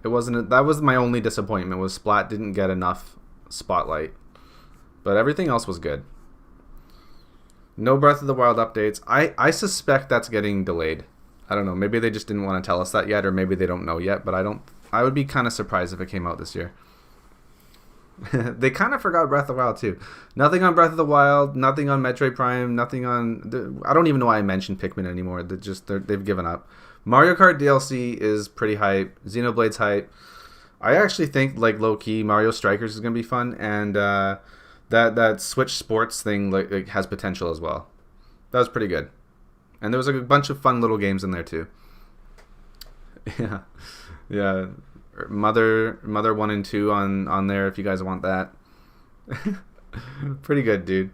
It wasn't. That was my only disappointment. Was Splat didn't get enough spotlight, but everything else was good. No Breath of the Wild updates. I suspect that's getting delayed. I don't know. Maybe they just didn't want to tell us that yet, or maybe they don't know yet. But I would be kind of surprised if it came out this year. They kind of forgot Breath of the Wild too. Nothing on Breath of the Wild. Nothing on Metroid Prime. Nothing on. I don't even know why I mentioned Pikmin anymore. They've given up. Mario Kart DLC is pretty hype. Xenoblade's hype. I actually think like low key Mario Strikers is gonna be fun, and that Switch Sports thing like has potential as well. That was pretty good, and there was a bunch of fun little games in there too. Yeah. Mother 1 and 2 on there if you guys want that. Pretty good, dude.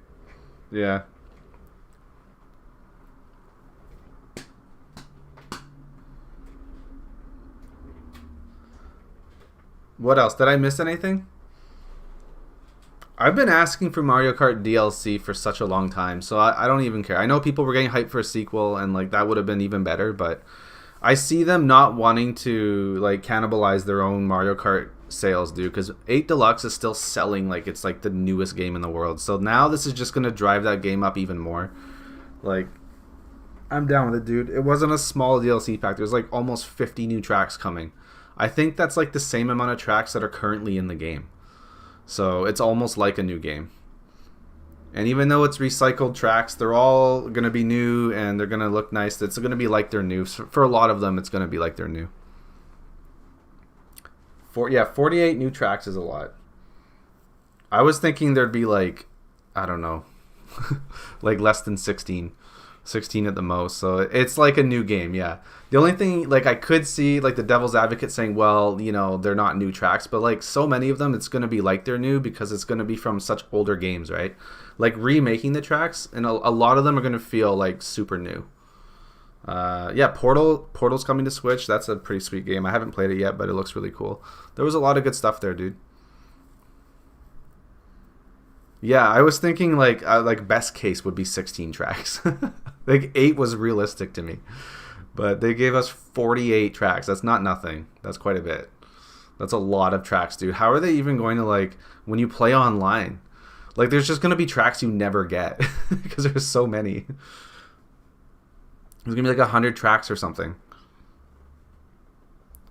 Yeah. What else? Did I miss anything? I've been asking for Mario Kart DLC for such a long time, so I don't even care. I know people were getting hyped for a sequel, and like that would have been even better, but I see them not wanting to like cannibalize their own Mario Kart sales, dude, because 8 Deluxe is still selling like it's like the newest game in the world. So now this is just going to drive that game up even more. Like, I'm down with it, dude. It wasn't a small DLC pack. There's like almost 50 new tracks coming. I think that's like the same amount of tracks that are currently in the game. So it's almost like a new game. And even though it's recycled tracks, they're all going to be new and they're going to look nice. It's going to be like they're new. For a lot of them, it's going to be like they're new. 48 new tracks is a lot. I was thinking there'd be like, I don't know, like less than 16 at the most. So it's like a new game, yeah. The only thing, like I could see like the devil's advocate saying, well, you know, they're not new tracks, but like so many of them, it's going to be like they're new because it's going to be from such older games, right? Like remaking the tracks, and a lot of them are going to feel like super new. Yeah, Portal's coming to Switch. That's a pretty sweet game. I haven't played it yet, but it looks really cool. There was a lot of good stuff there, dude. Yeah, I was thinking like best case would be 16 tracks. Like 8 was realistic to me. But they gave us 48 tracks. That's not nothing. That's quite a bit. That's a lot of tracks, dude. How are they even going to like when you play online? Like there's just going to be tracks you never get because there's so many. There's going to be like 100 tracks or something.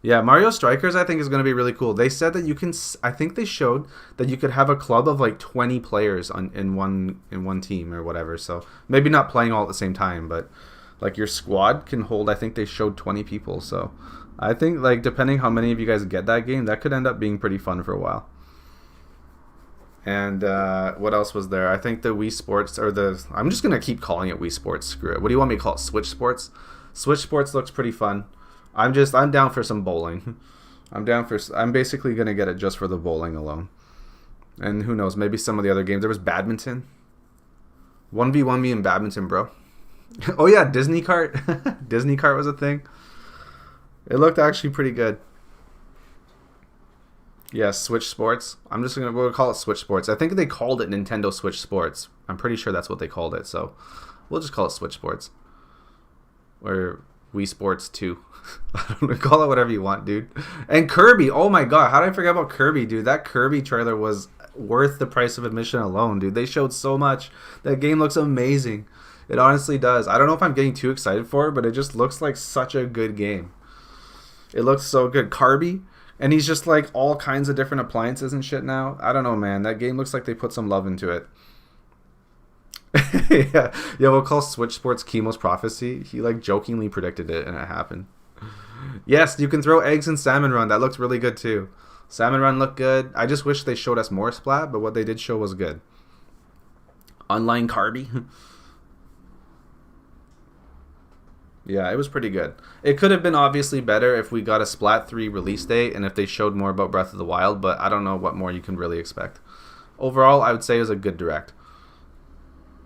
Yeah, Mario Strikers I think is going to be really cool. They said that you can, I think they showed that you could have a club of like 20 players in one team or whatever. So maybe not playing all at the same time, but like your squad can hold, I think they showed 20 people. So I think like depending how many of you guys get that game, that could end up being pretty fun for a while. And what else was there? I think the Wii Sports, or I'm just going to keep calling it Wii Sports. Screw it. What do you want me to call it? Switch Sports? Switch Sports looks pretty fun. I'm down for some bowling. I'm basically going to get it just for the bowling alone. And who knows, maybe some of the other games. There was badminton. 1v1 in badminton, bro. Oh yeah, Disney Kart. Disney Kart was a thing. It looked actually pretty good. Yeah, Switch Sports. We'll call it Switch Sports. I think they called it Nintendo Switch Sports. I'm pretty sure that's what they called it. So we'll just call it Switch Sports. Or Wii Sports 2. I don't know, call it whatever you want, dude. And Kirby. Oh my god, how did I forget about Kirby, dude? That Kirby trailer was worth the price of admission alone, dude. They showed so much. That game looks amazing. It honestly does. I don't know if I'm getting too excited for it, but it just looks like such a good game. It looks so good. Kirby. And he's just like all kinds of different appliances and shit now. I don't know, man. That game looks like they put some love into it. yeah, we'll call Switch Sports Chemo's Prophecy. He like jokingly predicted it and it happened. Yes, you can throw eggs in Salmon Run. That looked really good too. Salmon Run looked good. I just wish they showed us more Splat, but what they did show was good. Online Carby. Yeah, it was pretty good. It could have been obviously better if we got a Splat 3 release date and if they showed more about Breath of the Wild, but I don't know what more you can really expect. Overall, I would say it was a good direct.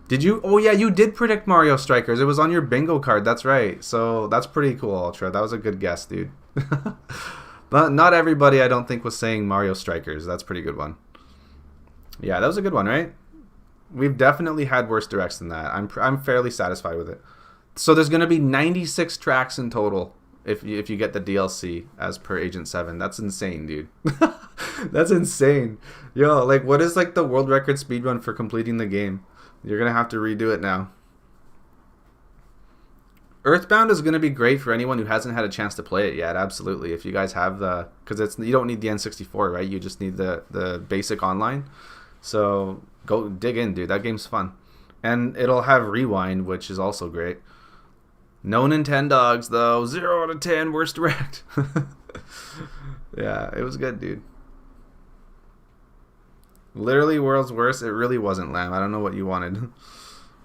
Did you? Oh yeah, you did predict Mario Strikers. It was on your bingo card. That's right. So that's pretty cool, Ultra. That was a good guess, dude. But not everybody, I don't think, was saying Mario Strikers. That's a pretty good one. Yeah, that was a good one, right? We've definitely had worse directs than that. I'm fairly satisfied with it. So there's going to be 96 tracks in total if you get the DLC as per Agent 7. That's insane, dude. That's insane. Yo, like, what is like the world record speedrun for completing the game? You're going to have to redo it now. Earthbound is going to be great for anyone who hasn't had a chance to play it yet. Absolutely. If you guys have the... Because you don't need the N64, right? You just need the basic online. So go dig in, dude. That game's fun. And it'll have Rewind, which is also great. No Nintendogs, though. 0 out of 10. Worst direct. Yeah, it was good, dude. Literally world's worst. It really wasn't, Lamb. I don't know what you wanted.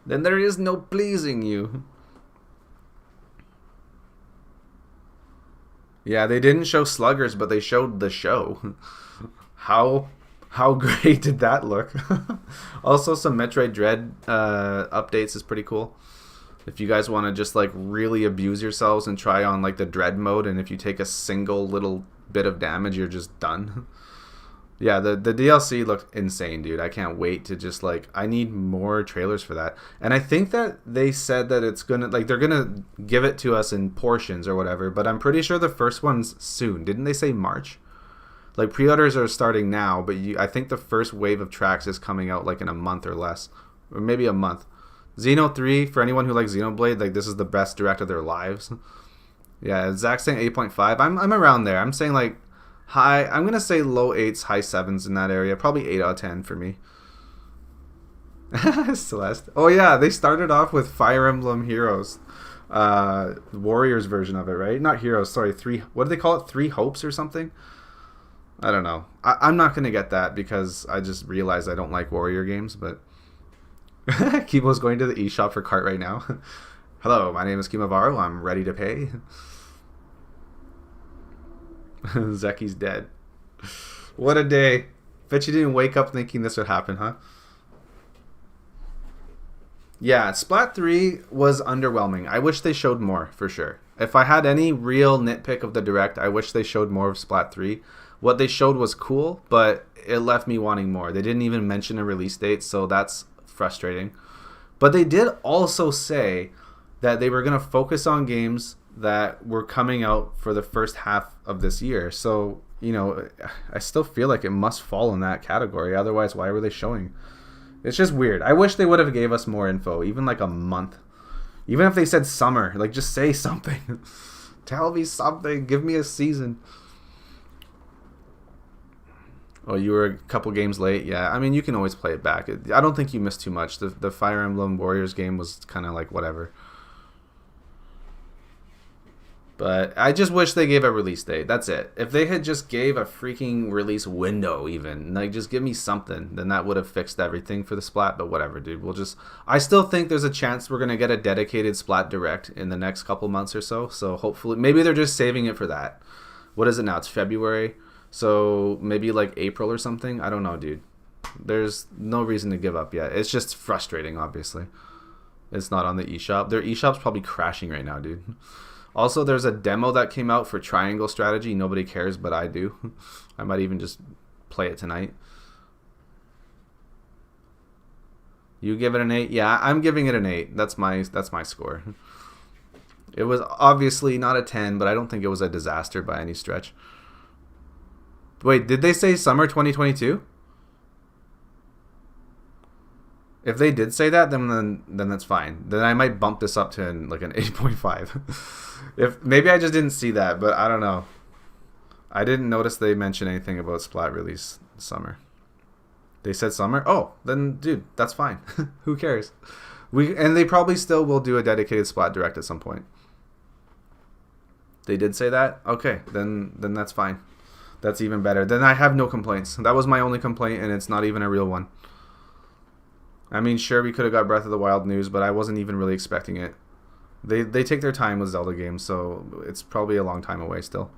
Then there is no pleasing you. Yeah, they didn't show Sluggers, but they showed the show. How great did that look? Also, some Metroid Dread updates is pretty cool. If you guys want to just like really abuse yourselves and try on like the Dread mode, and if you take a single little bit of damage, you're just done. Yeah, the DLC looked insane, dude. I can't wait to just like, I need more trailers for that. And I think that they said that it's gonna, like, they're gonna give it to us in portions or whatever, but I'm pretty sure the first one's soon. Didn't they say March? Like, pre-orders are starting now, but I think the first wave of tracks is coming out like in a month or less, or maybe a month. Xeno 3, for anyone who likes Xenoblade, like, this is the best direct of their lives. Yeah, Zach's saying 8.5. I'm around there. I'm saying like I'm gonna say low 8s, high 7s in that area. Probably 8 out of 10 for me. Celeste. Oh yeah, they started off with Fire Emblem Heroes, Warriors version of it, right? Not Heroes, sorry. What do they call it? 3 Hopes or something? I don't know. I'm not gonna get that because I just realized I don't like Warrior games. But Kimo's going to the eShop for cart right now. Hello, my name is Kimavaro. I'm ready to pay. Zeki's dead. What a day. Bet you didn't wake up thinking this would happen, huh? Yeah, Splat 3 was underwhelming. I wish they showed more, for sure. If I had any real nitpick of the direct, I wish they showed more of Splat 3. What they showed was cool, but it left me wanting more. They didn't even mention a release date, so that's frustrating. But they did also say that they were going to focus on games that were coming out for the first half of this year. So, you know, I still feel like it must fall in that category. Otherwise, why were they showing? It's just weird. I wish they would have gave us more info, even like a month. Even if they said summer, like just say something. Tell me something. Give me a season. Oh, you were a couple games late? Yeah, I mean, you can always play it back. I don't think you missed too much. The Fire Emblem Warriors game was kind of like whatever. But I just wish they gave a release date. That's it. If they had just gave a freaking release window even, like just give me something, then that would have fixed everything for the Splat. But whatever, dude. I still think there's a chance we're going to get a dedicated Splat Direct in the next couple months or so. So hopefully, maybe they're just saving it for that. What is it now? It's February. So maybe like April or something. I don't know, dude. There's no reason to give up yet. It's just frustrating, obviously. It's not on the eShop. Their eShop's probably crashing right now, dude. Also, there's a demo that came out for Triangle Strategy. Nobody cares, but I do. I might even just play it tonight. You give it an 8? Yeah, I'm giving it an 8. That's my score. It was obviously not a 10, but I don't think it was a disaster by any stretch. Wait, did they say summer 2022? If they did say that, then that's fine. Then I might bump this up to like an 8.5. If maybe I just didn't see that, but I don't know. I didn't notice they mentioned anything about Splat release summer. They said summer? Oh, then dude, that's fine. Who cares? And they probably still will do a dedicated Splat Direct at some point. They did say that? Okay, then that's fine. That's even better. Then I have no complaints. That was my only complaint, and it's not even a real one. I mean, sure, we could have got Breath of the Wild news, but I wasn't even really expecting it. They take their time with Zelda games, so it's probably a long time away still.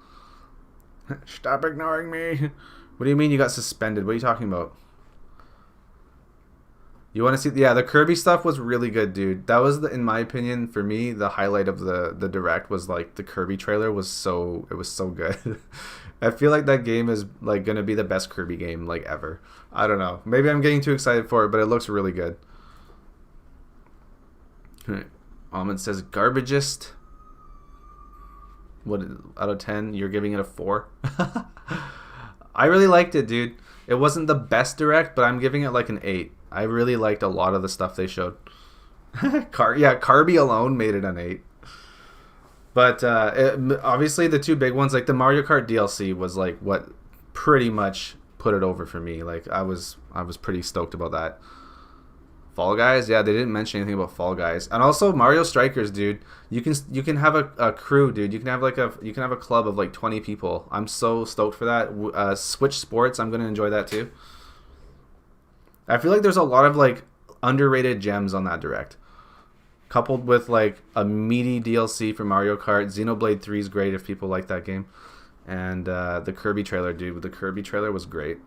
Stop ignoring me. What do you mean you got suspended? What are you talking about? You want to see? Yeah, the Kirby stuff was really good, dude. That was, in my opinion, for me, the highlight of the direct was like the Kirby trailer was so good. I feel like that game is like gonna be the best Kirby game like ever. I don't know. Maybe I'm getting too excited for it, but it looks really good. Almond says garbageist. What out of 10? You're giving it a 4. I really liked it, dude. It wasn't the best direct, but I'm giving it like an 8. I really liked a lot of the stuff they showed. Kirby alone made it an 8. But obviously the two big ones, like the Mario Kart DLC was like what pretty much put it over for me. Like I was pretty stoked about that. Fall Guys, yeah, they didn't mention anything about Fall Guys. And also Mario Strikers, dude. You can have a crew, dude. You can have a club of like 20 people. I'm so stoked for that. Switch Sports, I'm gonna enjoy that too. I feel like there's a lot of like underrated gems on that direct, coupled with like a meaty DLC for Mario Kart. Xenoblade 3 is great if people like that game, and the Kirby trailer, dude. The Kirby trailer was great.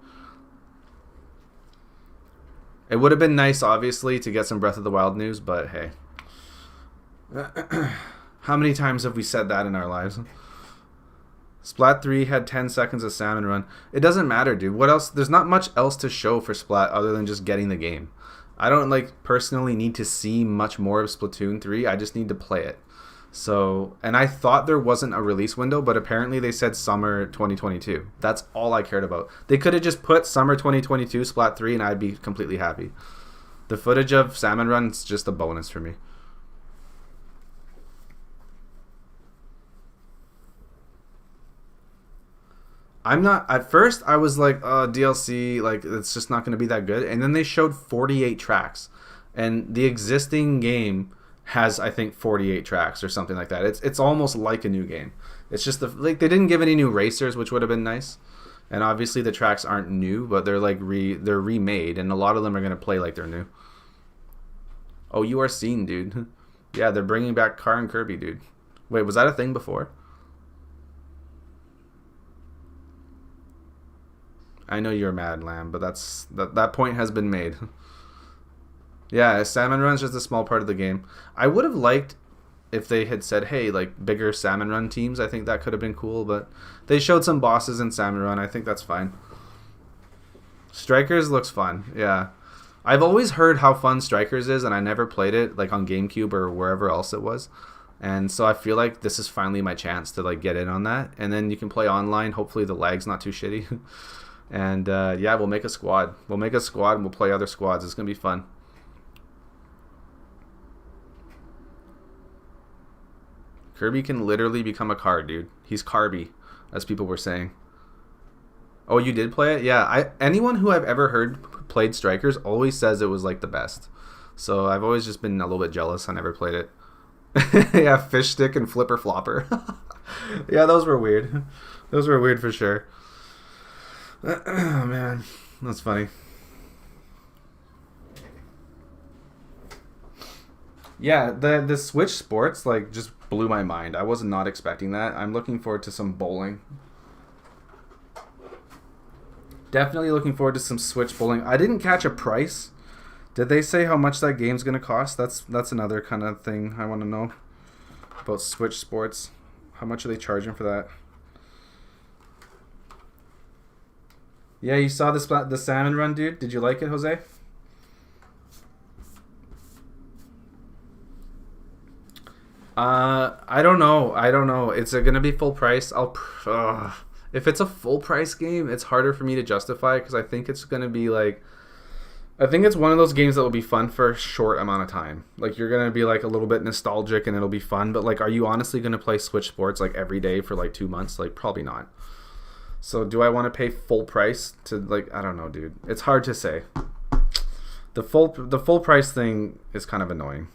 It would have been nice, obviously, to get some Breath of the Wild news, but hey. How many times have we said that in our lives? Splat 3 had 10 seconds of Salmon Run. It doesn't matter, dude. What else? There's not much else to show for Splat other than just getting the game. I don't, like, personally need to see much more of Splatoon 3. I just need to play it. So, and I thought there wasn't a release window, but apparently they said summer 2022. That's all I cared about. They could have just put summer 2022 Splat 3 and I'd be completely happy. The footage of Salmon Run is just a bonus for me. I'm not, at first I was like, DLC, like it's just not going to be that good. And then they showed 48 tracks. And the existing game has, I think, 48 tracks or something like that. It's almost like a new game. It's just like they didn't give any new racers, which would have been nice. And obviously the tracks aren't new, but they're like they're remade, and a lot of them are gonna play like they're new. Oh, you are seen, dude. Yeah, they're bringing back Car and Kirby, dude. Wait, was that a thing before? I know you're mad, Lamb, but that point has been made. Yeah, Salmon Run's just a small part of the game. I would have liked if they had said, hey, like, bigger Salmon Run teams. I think that could have been cool, but they showed some bosses in Salmon Run. I think that's fine. Strikers looks fun, yeah. I've always heard how fun Strikers is, and I never played it, like, on GameCube or wherever else it was. And so I feel like this is finally my chance to, like, get in on that. And then you can play online. Hopefully the lag's not too shitty. And, yeah, we'll make a squad. We'll make a squad, and we'll play other squads. It's going to be fun. Kirby can literally become a car, dude. He's Carby, as people were saying. Oh, you did play it? Yeah, anyone who I've ever heard played Strikers always says it was like the best. So I've always just been a little bit jealous. I never played it. Yeah, Fish Stick and Flipper Flopper. Yeah, those were weird. Those were weird for sure. Oh, man. That's funny. Yeah, the Switch Sports, like, just blew my mind. I was not expecting that. I'm looking forward to some bowling. Definitely looking forward to some Switch bowling. I didn't catch a price. Did they say how much that game's going to cost? That's another kind of thing I want to know about Switch Sports. How much are they charging for that? Yeah, you saw the Salmon Run, dude? Did you like it, Jose? I don't know. It's gonna be full price. If it's a full price game, it's harder for me to justify because I think it's gonna be like, I think it's one of those games that will be fun for a short amount of time. Like you're gonna be like a little bit nostalgic and it'll be fun, but like, are you honestly gonna play Switch Sports like every day for like 2 months? Like probably not. So do I want to pay full price to like, I don't know, dude. It's hard to say. The full price thing is kind of annoying.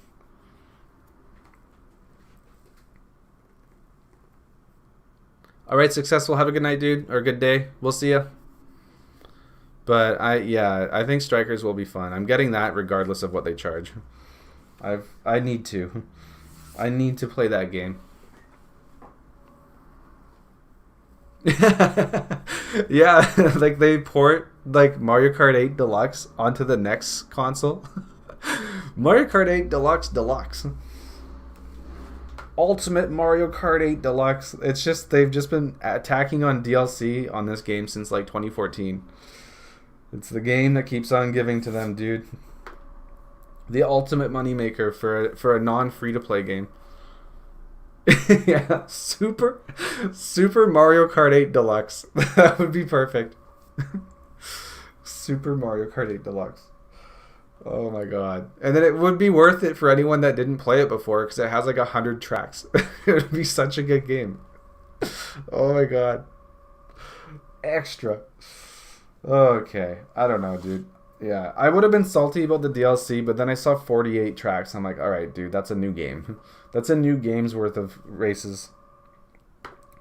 All right, Successful. Have a good night, dude, or good day. We'll see ya. But I think Strikers will be fun. I'm getting that regardless of what they charge. I need to. I need to play that game. Yeah, like they port like Mario Kart 8 Deluxe onto the next console. Mario Kart 8 Deluxe. Ultimate Mario Kart 8 Deluxe. It's just they've just been attacking on DLC on this game since like 2014. It's the game that keeps on giving to them, dude. The ultimate moneymaker for a non-free-to-play game. Yeah, Super Mario Kart 8 Deluxe. That would be perfect. Super Mario Kart 8 Deluxe. Oh my god. And then it would be worth it for anyone that didn't play it before because it has like 100 tracks. It would be such a good game. Oh my god. Extra. Okay. I don't know, dude. Yeah, I would have been salty about the DLC, but then I saw 48 tracks. I'm like, all right, dude, that's a new game. That's a new game's worth of races.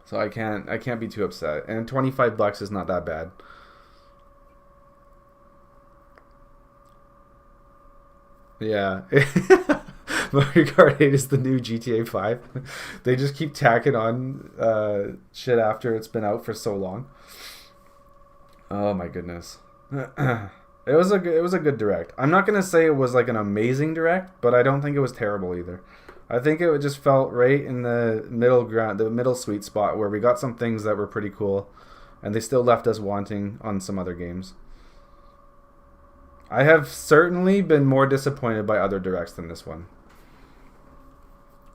So I can't be too upset. And $25 is not that bad. Yeah. Mario Kart 8 is the new GTA 5. They just keep tacking on shit after it's been out for so long. Oh my goodness. It was a good direct. I'm not gonna say it was like an amazing direct, but I don't think it was terrible either. I think it just felt right in the middle ground, the middle sweet spot where we got some things that were pretty cool, and they still left us wanting on some other games. I have certainly been more disappointed by other directs than this one.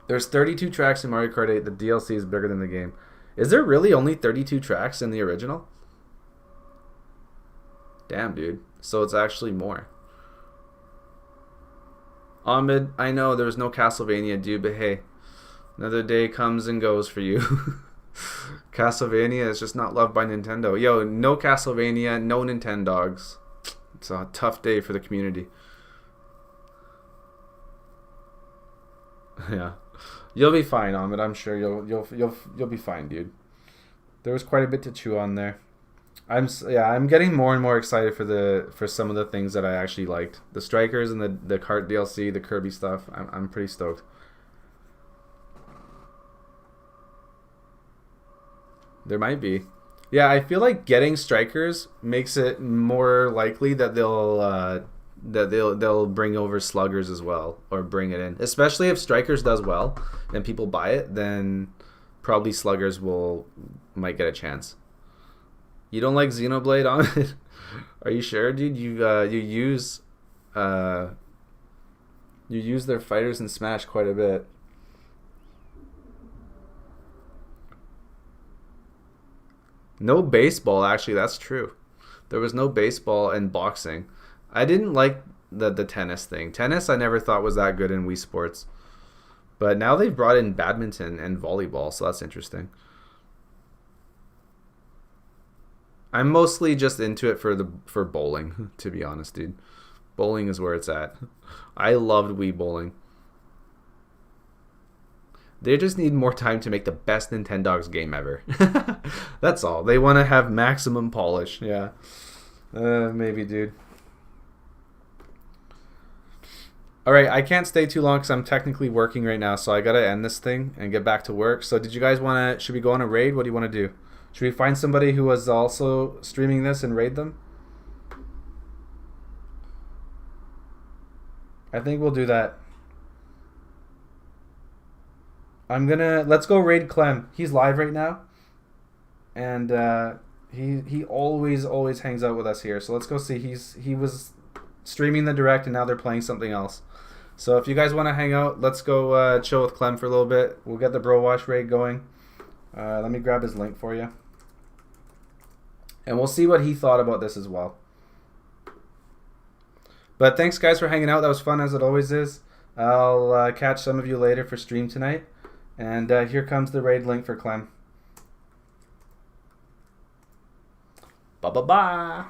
There's 32 tracks in Mario Kart 8. The DLC is bigger than the game. Is there really only 32 tracks in the original? Damn, dude. So it's actually more. Ahmed, I know there's no Castlevania, dude, but hey, another day comes and goes for you. Castlevania is just not loved by Nintendo. Yo, no Castlevania, no Nintendogs. It's a tough day for the community. Yeah, you'll be fine, Ahmed. I'm sure you'll be fine, dude. There was quite a bit to chew on there. I'm getting more and more excited for some of the things that I actually liked. The Strikers and the Kart DLC, the Kirby stuff. I'm pretty stoked. There might be. Yeah, I feel like getting Strikers makes it more likely that they'll bring over Sluggers as well, or bring it in. Especially if Strikers does well and people buy it, then probably Sluggers might get a chance. You don't like Xenoblade on it? Are you sure, dude? You use their fighters in Smash quite a bit. No baseball, actually, that's true. There was no baseball and boxing. I didn't like the tennis thing. Tennis I never thought was that good in Wii Sports. But now they've brought in badminton and volleyball, so that's interesting. I'm mostly just into it for bowling, to be honest, dude. Bowling is where it's at. I loved Wii Bowling. They just need more time to make the best Nintendogs game ever. That's all. They want to have maximum polish. Yeah. Maybe, dude. Alright, I can't stay too long because I'm technically working right now, so I gotta end this thing and get back to work. So did you guys want to... Should we go on a raid? What do you want to do? Should we find somebody who was also streaming this and raid them? I think we'll do that. Let's go raid Clem. He's live right now. And he always hangs out with us here. So let's go see. He was streaming the direct and now they're playing something else. So if you guys want to hang out, let's go chill with Clem for a little bit. We'll get the Browash raid going. Let me grab his link for you. And we'll see what he thought about this as well. But thanks, guys, for hanging out. That was fun, as it always is. I'll catch some of you later for stream tonight. And here comes the raid link for Clem. Ba-ba-ba!